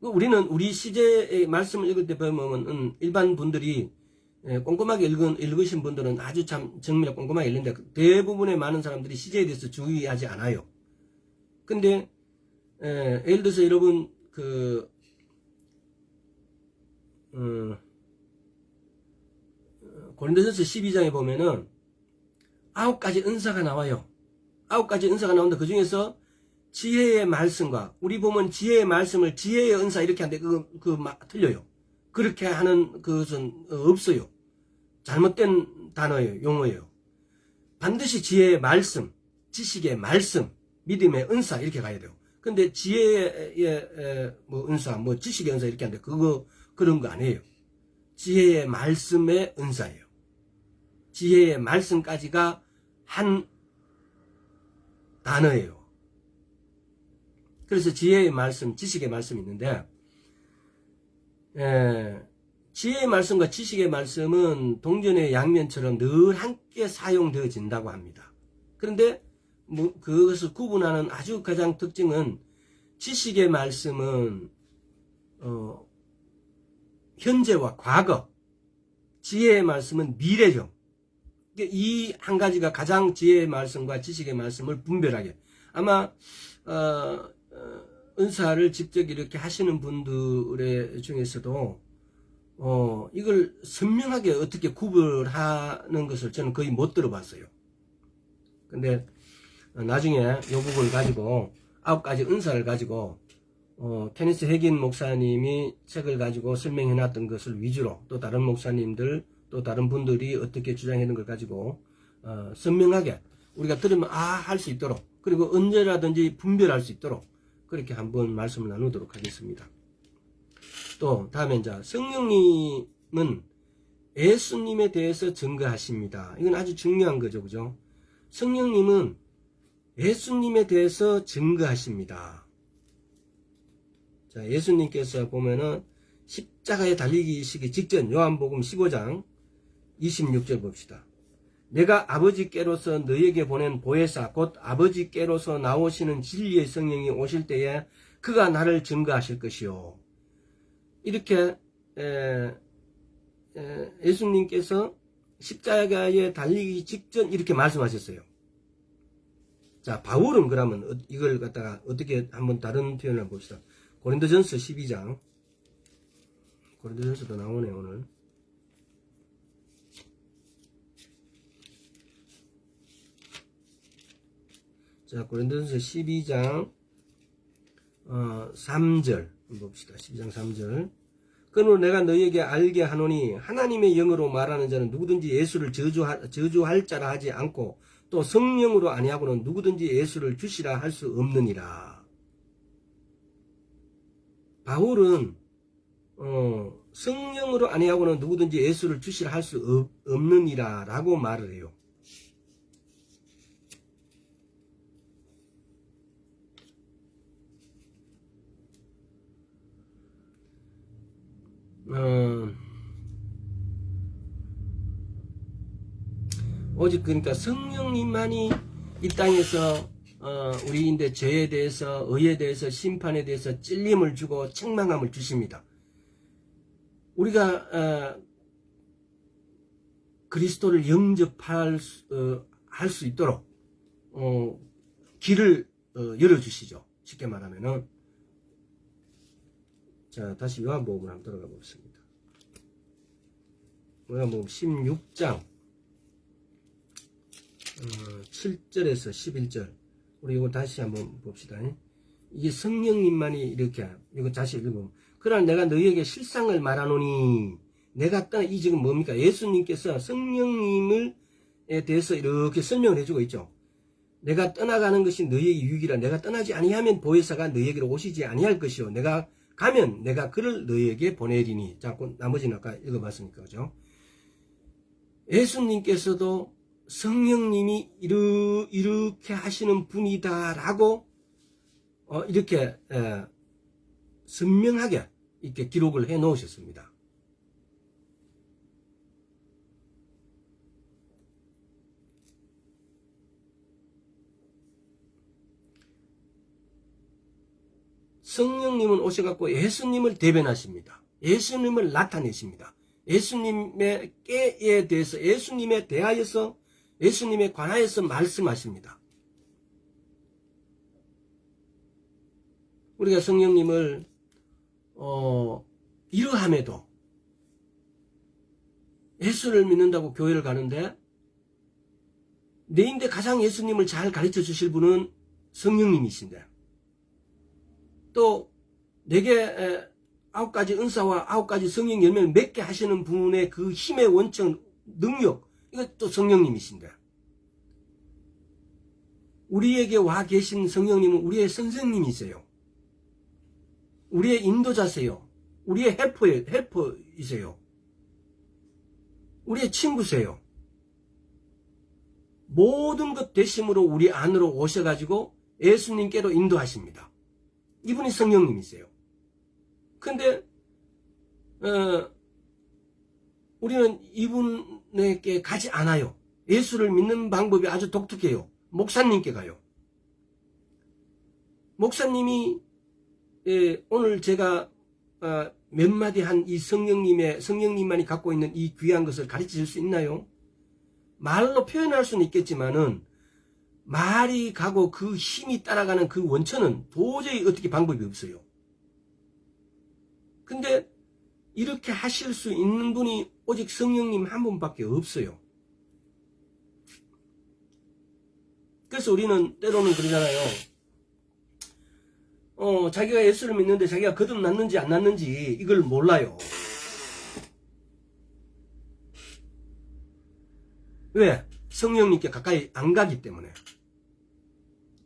우리는 우리 시제의 말씀을 읽을 때 보면 일반 분들이 꼼꼼하게 읽으신 분들은 아주 참 정밀하게 꼼꼼하게 읽는데 대부분의 많은 사람들이 시제에 대해서 주의하지 않아요. 근데 예를 들어서 여러분 고린도전서 12장에 보면은 9가지 은사가 나와요. 9가지 은사가 나오는데 그 중에서 지혜의 말씀과 우리 보면 지혜의 말씀을 지혜의 은사 이렇게 하는데 틀려요. 그렇게 하는 것은 없어요. 잘못된 단어예요. 용어예요. 반드시 지혜의 말씀, 지식의 말씀, 믿음의 은사 이렇게 가야 돼요. 근데 지혜의 은사, 지식의 은사 이렇게 하는데 그런 거 아니에요. 지혜의 말씀의 은사예요. 지혜의 말씀까지가 한 단어예요. 그래서 지혜의 말씀, 지식의 말씀이 있는데 지혜의 말씀과 지식의 말씀은 동전의 양면처럼 늘 함께 사용되어진다고 합니다. 그런데 그것을 구분하는 아주 가장 특징은 지식의 말씀은 현재와 과거, 지혜의 말씀은 미래형. 이 한 가지가 가장 지혜의 말씀과 지식의 말씀을 분별하게. 아마 은사를 직접 이렇게 하시는 분들의 중에서도 이걸 선명하게 어떻게 구별하는 것을 저는 거의 못 들어봤어요. 근데 나중에 이 부분을 가지고 9가지 은사를 가지고 케니스 해긴 목사님이 책을 가지고 설명해 놨던 것을 위주로 또 다른 목사님들 또 다른 분들이 어떻게 주장하는 걸 가지고 선명하게 우리가 들으면 할 수 있도록 그리고 언제라든지 분별할 수 있도록 그렇게 한번 말씀을 나누도록 하겠습니다. 또 다음에 이제 성령님은 예수님에 대해서 증거하십니다. 이건 아주 중요한 거죠. 그죠? 성령님은 예수님에 대해서 증거하십니다. 자, 예수님께서 보면은 십자가에 달리시기 직전 요한복음 15장 26절 봅시다. 내가 아버지께로서 너희에게 보낸 보혜사 곧 아버지께로서 나오시는 진리의 성령이 오실 때에 그가 나를 증거하실 것이요. 이렇게 예수님께서 십자가에 달리기 직전 이렇게 말씀하셨어요. 자, 바울은 그러면 이걸 갖다가 어떻게 한번 다른 표현을 봅시다. 고린도전서 12장. 고린도전서도 나오네 오늘. 자, 고린도전서 12장 3절 봅시다. 12장 3절. 그러므로 내가 너희에게 알게 하노니 하나님의 영으로 말하는 자는 누구든지 예수를 저주할 자라 하지 않고 또 성령으로 아니하고는 누구든지 예수를 주시라 할 수 없느니라. 바울은 성령으로 아니하고는 누구든지 예수를 주시라 할 수 없느니라 라고 말을 해요. 오직 그러니까 성령님만이 이 땅에서 우리인데 죄에 대해서 의에 대해서 심판에 대해서 찔림을 주고 책망함을 주십니다. 우리가 그리스도를 영접할 할 수 있도록 길을 열어주시죠. 쉽게 말하면은. 자, 다시 요한복음을 한번 들어가 보겠습니다. 요한복음 16장 7절에서 11절. 우리 이거 다시 한번 봅시다. 이게 성령님만이 이렇게, 이거 다시 읽어보면, 그러나 내가 너희에게 실상을 말하노니, 내가 이 지금 뭡니까? 예수님께서 성령님에 대해서 이렇게 설명을 해주고 있죠. 내가 떠나가는 것이 너희에게 유익이라. 내가 떠나지 아니하면 보혜사가 너희에게로 오시지 아니할 것이요. 내가 가면 내가 그를 너희에게 보내리니. 자, 나머지는 아까 읽어봤으니까, 그죠? 예수님께서도 성령님이 이렇게 하시는 분이다라고 이렇게 선명하게 이렇게 기록을 해 놓으셨습니다. 성령님은 오셔갖고 예수님을 대변하십니다. 예수님을 나타내십니다. 예수님에 대해서, 예수님에 대하여서, 예수님에 관하여서 말씀하십니다. 우리가 성령님을 이러함에도 예수를 믿는다고 교회를 가는데 내인데 가장 예수님을 잘 가르쳐 주실 분은 성령님이신데, 또 내게 9가지 은사와 9가지 성령 열매를 맺게 하시는 분의 그 힘의 원천, 능력, 이것도 성령님이신데, 우리에게 와 계신 성령님은 우리의 선생님이세요. 우리의 인도자세요. 우리의 헬퍼이세요. 우리의 친구세요. 모든 것 대심으로 우리 안으로 오셔가지고 예수님께로 인도하십니다. 이분이 성령님이세요. 근데 우리는 이분에게 가지 않아요. 예수를 믿는 방법이 아주 독특해요. 목사님께 가요. 목사님이 오늘 제가 몇 마디 한 이 성령님만이 갖고 있는 이 귀한 것을 가르칠 수 있나요? 말로 표현할 수는 있겠지만은 말이 가고 그 힘이 따라가는 그 원천은 도저히 어떻게 방법이 없어요. 근데 이렇게 하실 수 있는 분이 오직 성령님 한 분밖에 없어요. 그래서 우리는 때로는 그러잖아요. 자기가 예수를 믿는데 자기가 거듭났는지 안 났는지 이걸 몰라요. 왜? 성령님께 가까이 안 가기 때문에.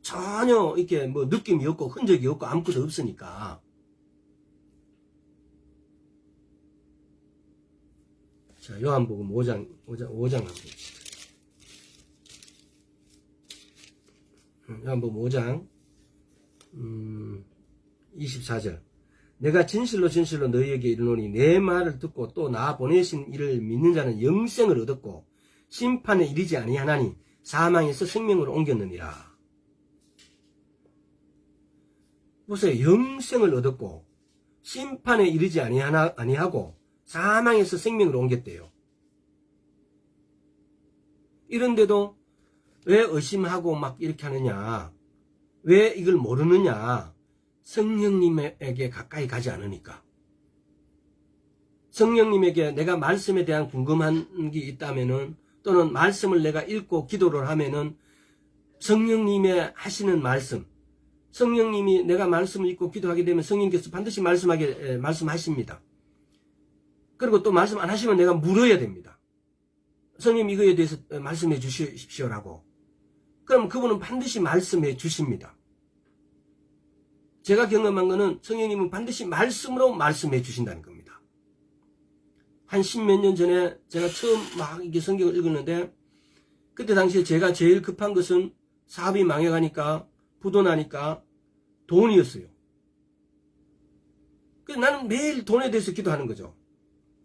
전혀 이렇게 뭐 느낌이 없고 흔적이 없고 아무것도 없으니까. 자, 요한복음 5장 한번 봅시다. 요한복음 5장 24절. 내가 진실로 너희에게 이르노니 내 말을 듣고 또 나 보내신 이를 믿는 자는 영생을 얻었고 심판에 이르지 아니하나니 사망에서 생명으로 옮겼느니라. 보세요. 영생을 얻었고 심판에 이르지 아니하고 사망에서 생명으로 옮겼대요. 이런데도 왜 의심하고 막 이렇게 하느냐? 왜 이걸 모르느냐? 성령님에게 가까이 가지 않으니까. 성령님에게 내가 말씀에 대한 궁금한 게 있다면은, 또는 말씀을 내가 읽고 기도를 하면은 성령님의 하시는 말씀, 성령님이 내가 말씀을 읽고 기도하게 되면 성령님께서 반드시 말씀하십니다. 그리고 또 말씀 안 하시면 내가 물어야 됩니다. 성령 이거에 대해서 말씀해 주십시오라고. 그럼 그분은 반드시 말씀해 주십니다. 제가 경험한 거는 성령님은 반드시 말씀으로 말씀해 주신다는 겁니다. 한 십몇 년 전에 제가 처음 막 이게 성경을 읽었는데, 그때 당시에 제가 제일 급한 것은 사업이 망해가니까, 부도나니까 돈이었어요. 그래서 나는 매일 돈에 대해서 기도하는 거죠.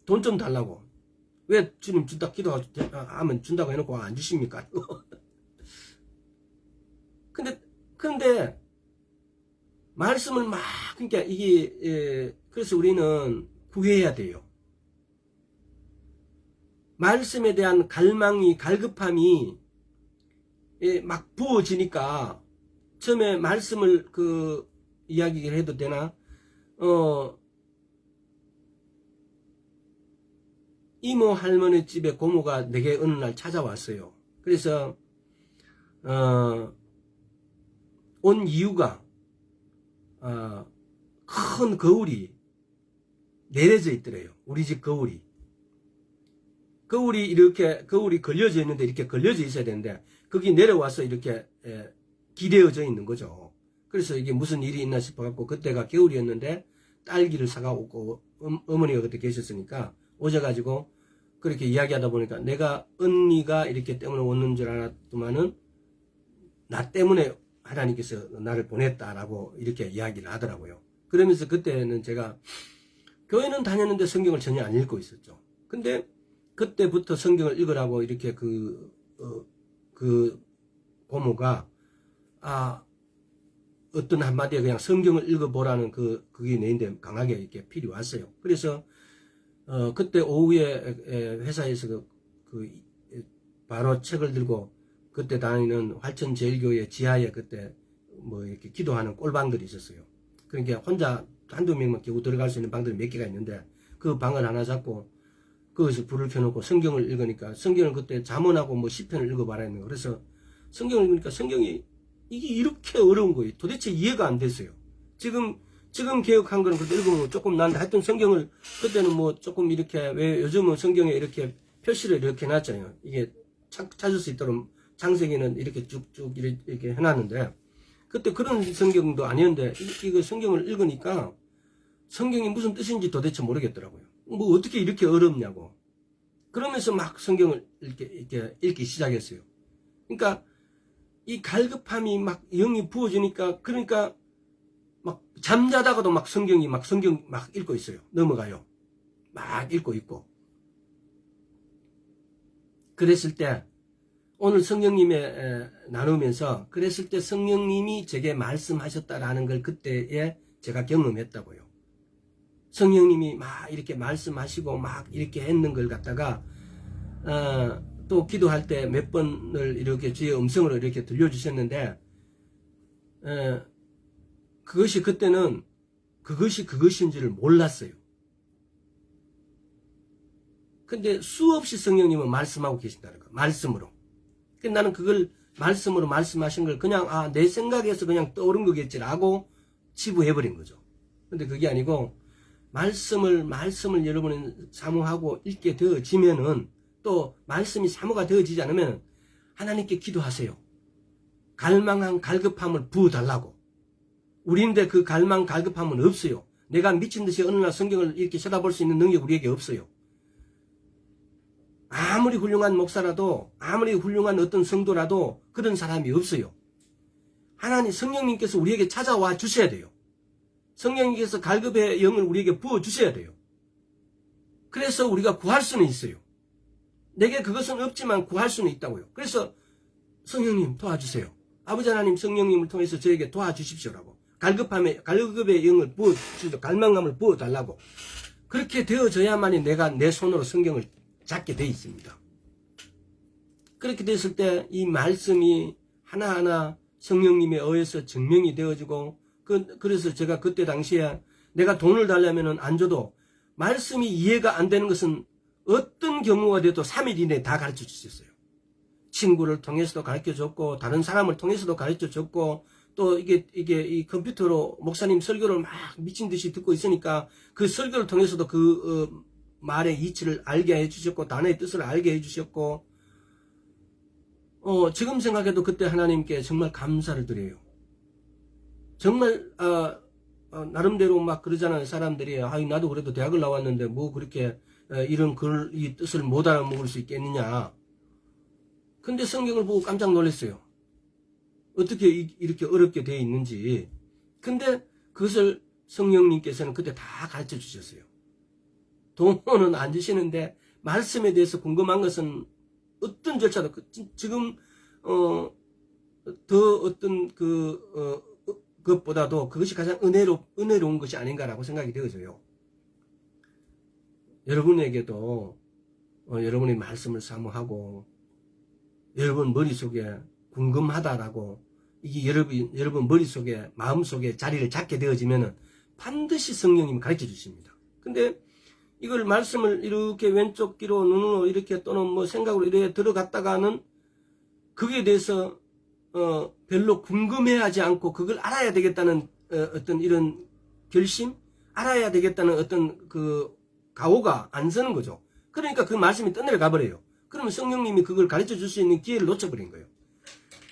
돈 좀 달라고. 왜 주님 준다 기도하면 준다고 해놓고 안 주십니까? 근데 말씀을 막, 그러니까 이게 그래서 우리는 구해야 돼요. 말씀에 대한 갈급함이 막 부어지니까, 처음에 말씀을 이야기를 해도 되나? 이모 할머니 집에 고모가 내게 어느 날 찾아왔어요. 그래서 온 이유가 큰 거울이 내려져 있더래요. 우리 집 거울이 거울이 걸려져 있는데, 이렇게 걸려져 있어야 되는데 거기 내려와서 이렇게 기대어져 있는 거죠. 그래서 이게 무슨 일이 있나 싶어갖고, 그때가 겨울이었는데 딸기를 사가오고 어머니가 그때 계셨으니까 오셔가지고 그렇게 이야기하다 보니까, 내가 언니가 이렇게 때문에 왔는 줄 알았더만은 나 때문에 하나님께서 나를 보냈다라고 이렇게 이야기를 하더라고요. 그러면서 그때는 제가 교회는 다녔는데 성경을 전혀 안 읽고 있었죠. 근데 그때부터 성경을 읽으라고 이렇게 그 고모가 어떤 한마디에 그냥 성경을 읽어보라는 그게 내인데 강하게 이렇게 필이 왔어요. 그래서 그때 오후에 회사에서 바로 책을 들고, 그때 다니는 활천제일교회 지하에 그때 뭐 이렇게 기도하는 꼴방들이 있었어요. 그러니까 혼자 한두 명만 겨우 들어갈 수 있는 방들이 몇 개가 있는데, 그 방을 하나 잡고 거기서 불을 켜놓고 성경을 읽으니까, 성경을 그때 잠언하고 뭐 시편을 읽어봐라 했는 거. 그래서 성경을 읽으니까 성경이 이게 이렇게 어려운 거예요. 도대체 이해가 안 됐어요. 지금 개혁한 거는 그때 읽으면 조금 난데, 하여튼 성경을 그때는 뭐 조금 이렇게, 왜 요즘은 성경에 이렇게 표시를 이렇게 해놨잖아요. 이게 찾을 수 있도록 창세기는 이렇게 쭉쭉 이렇게 해놨는데, 그때 그런 성경도 아니었는데, 이거 성경을 읽으니까 성경이 무슨 뜻인지 도대체 모르겠더라고요. 뭐 어떻게 이렇게 어렵냐고. 그러면서 막 성경을 이렇게 읽기 시작했어요. 그러니까 이 갈급함이 막 영이 부어지니까, 그러니까 막 잠자다가도 막 성경 막 읽고 있어요. 넘어가요. 막 읽고 있고. 그랬을 때 오늘 성령님의 나누면서, 그랬을 때 성령님이 제게 말씀하셨다라는 걸 그때에 제가 경험했다고요. 성령님이 막 이렇게 말씀하시고 막 이렇게 했는 걸 갖다가 또 기도할 때 몇 번을 이렇게 주의 음성으로 이렇게 들려주셨는데, 그때는 그것이 그것인지를 몰랐어요. 근데 수없이 성령님은 말씀하고 계신다는 거, 말씀으로. 나는 그걸 말씀으로 말씀하신 걸 그냥 내 생각에서 그냥 떠오른 거겠지라고 치부해버린 거죠. 근데 그게 아니고, 말씀을 여러분이 사모하고 읽게 되어지면은, 또 말씀이 사모가 되어지지 않으면 하나님께 기도하세요. 갈망한 갈급함을 부어달라고. 우리인데 그 갈급함은 없어요. 내가 미친 듯이 어느 날 성경을 이렇게 쳐다볼 수 있는 능력이 우리에게 없어요. 아무리 훌륭한 목사라도, 아무리 훌륭한 어떤 성도라도 그런 사람이 없어요. 하나님, 성령님께서 우리에게 찾아와 주셔야 돼요. 성령님께서 갈급의 영을 우리에게 부어 주셔야 돼요. 그래서 우리가 구할 수는 있어요. 내게 그것은 없지만 구할 수는 있다고요. 그래서 성령님 도와주세요. 아버지 하나님, 성령님을 통해서 저에게 도와주십시오라고. 갈급의 영을 부어주시고 갈망감을 부어달라고. 그렇게 되어져야만이 내가 내 손으로 성경을 잡게 돼 있습니다. 그렇게 됐을 때 이 말씀이 하나하나 성령님에 의해서 증명이 되어지고, 그래서 제가 그때 당시에 내가 돈을 달라면 안 줘도 말씀이 이해가 안 되는 것은 어떤 경우가 돼도 3일 이내에 다 가르쳐 주셨어요. 친구를 통해서도 가르쳐 줬고, 다른 사람을 통해서도 가르쳐 줬고, 또 이게 이 컴퓨터로 목사님 설교를 막 미친 듯이 듣고 있으니까 그 설교를 통해서도 그 말의 이치를 알게 해주셨고 단어의 뜻을 알게 해주셨고 지금 생각해도 그때 하나님께 정말 감사를 드려요. 정말 나름대로 막 그러잖아요. 사람들이 나도 그래도 대학을 나왔는데 뭐 그렇게 이런 이 뜻을 못 알아먹을 수 있겠느냐. 근데 성경을 보고 깜짝 놀랐어요. 어떻게 이렇게 어렵게 되어 있는지. 근데 그것을 성령님께서는 그때 다 가르쳐 주셨어요. 돈은 안 주시는데 말씀에 대해서 궁금한 것은 어떤 절차도 지금 더 어떤 그것보다도 그것이 가장 은혜로운 것이 아닌가라고 생각이 되어져요. 여러분에게도 여러분의 말씀을 사모하고 여러분 머릿속에 궁금하다라고 이게 여러분 머릿속에 마음속에 자리를 잡게 되어지면은 반드시 성령님이 가르쳐 주십니다. 근데 이걸 말씀을 이렇게 왼쪽 귀로 눈으로 이렇게 또는 뭐 생각으로 이렇게 들어갔다가는 그게 대해서 별로 궁금해하지 않고 그걸 알아야 되겠다는 어떤 이런 결심, 알아야 되겠다는 어떤 그 각오가 안 서는 거죠. 그러니까 그 말씀이 떠내려가 버려요. 그러면 성령님이 그걸 가르쳐 줄 수 있는 기회를 놓쳐버린 거예요.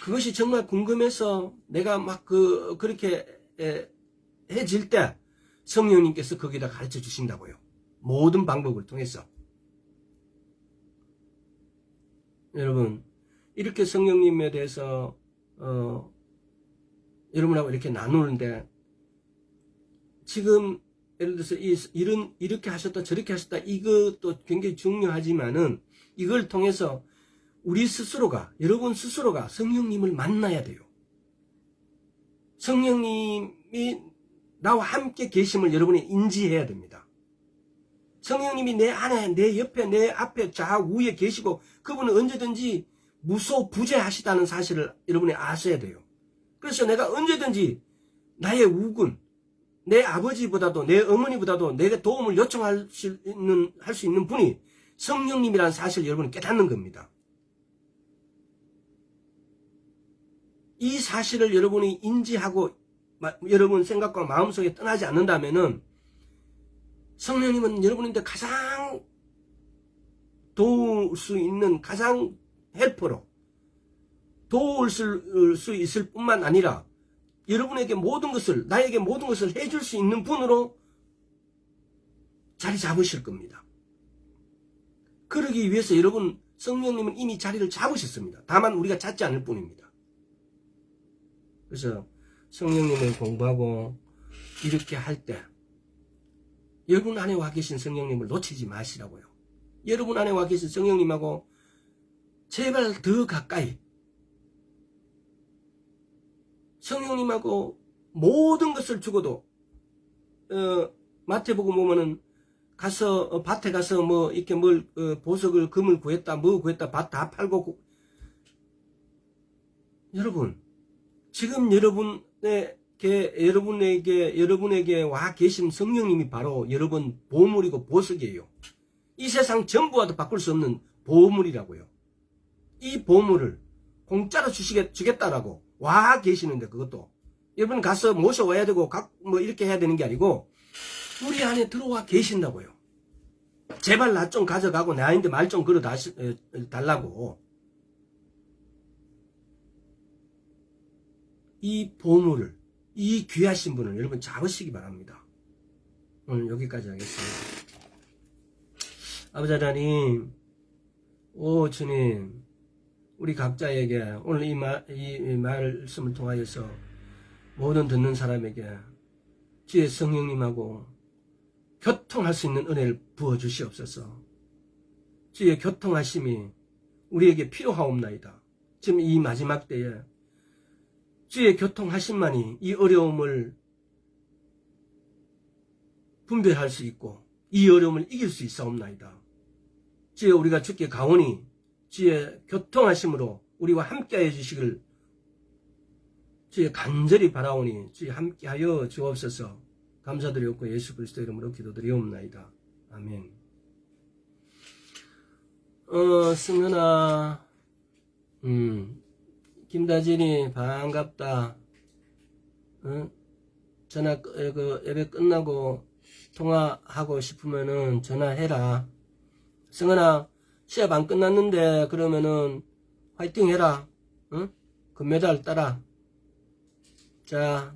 그것이 정말 궁금해서 내가 막 그렇게 해질 때 성령님께서 거기다 가르쳐 주신다고요. 모든 방법을 통해서. 여러분, 이렇게 성령님에 대해서 여러분하고 이렇게 나누는데 지금 예를 들어서 이렇게 하셨다 저렇게 하셨다 이것도 굉장히 중요하지만은 이걸 통해서 우리 스스로가 여러분 스스로가 성령님을 만나야 돼요. 성령님이 나와 함께 계심을 여러분이 인지해야 됩니다. 성령님이 내 안에 내 옆에 내 앞에 좌우에 계시고 그분은 언제든지 무소부재하시다는 사실을 여러분이 아셔야 돼요. 그래서 내가 언제든지 나의 우군 내 아버지보다도 내 어머니보다도 내게 도움을 요청할 수 있는 분이 성령님이라는 사실을 여러분이 깨닫는 겁니다. 이 사실을 여러분이 인지하고 여러분 생각과 마음속에 떠나지 않는다면은 성령님은 여러분한테 가장 도울 수 있는 가장 헬퍼로 도울 수 있을 뿐만 아니라 여러분에게 모든 것을 나에게 모든 것을 해줄 수 있는 분으로 자리 잡으실 겁니다. 그러기 위해서 여러분 성령님은 이미 자리를 잡으셨습니다. 다만 우리가 찾지 않을 뿐입니다. 그래서 성령님을 공부하고 이렇게 할 때 여러분 안에 와 계신 성령님을 놓치지 마시라고요. 여러분 안에 와 계신 성령님하고 제발 더 가까이 성령님하고 모든 것을 주고도 마태복음 보면은 가서 밭에 가서 뭐 이렇게 뭘 보석을 금을 구했다 뭐 구했다 밭 다 팔고 여러분 지금 여러분에게 와 계신 성령님이 바로 여러분 보물이고 보석이에요. 이 세상 전부와도 바꿀 수 없는 보물이라고요. 이 보물을 공짜로 주겠다라고 와 계시는데 그것도 여러분 가서 모셔와야 되고 뭐 이렇게 해야 되는 게 아니고 우리 안에 들어와 계신다고요. 제발 나 좀 가져가고 나한테 말 좀 걸어 달라고. 이 보물을 이 귀하신 분을 여러분 잡으시기 바랍니다. 오늘 여기까지 하겠습니다. 아버지 하나님, 오 주님, 우리 각자에게 오늘 이 말씀을 통하여서 모든 듣는 사람에게 주의 성령님하고 교통할 수 있는 은혜를 부어주시옵소서. 주의 교통하심이 우리에게 필요하옵나이다. 지금 이 마지막 때에 주의 교통하심만이 이 어려움을 분별할 수 있고 이 어려움을 이길 수 있사옵나이다. 주여 우리가 주께 가오니 주의 교통하심으로 우리와 함께하여 주시길 주의 간절히 바라오니 주의 함께하여 주옵소서. 감사드리옵고 예수 그리스도 이름으로 기도드리옵나이다. 아멘. 승현아 김다진이 반갑다. 어? 전화, 예배 끝나고 통화하고 싶으면은 전화해라. 승은아, 시합 안 끝났는데, 그러면은, 화이팅 해라. 응? 금메달 따라. 자,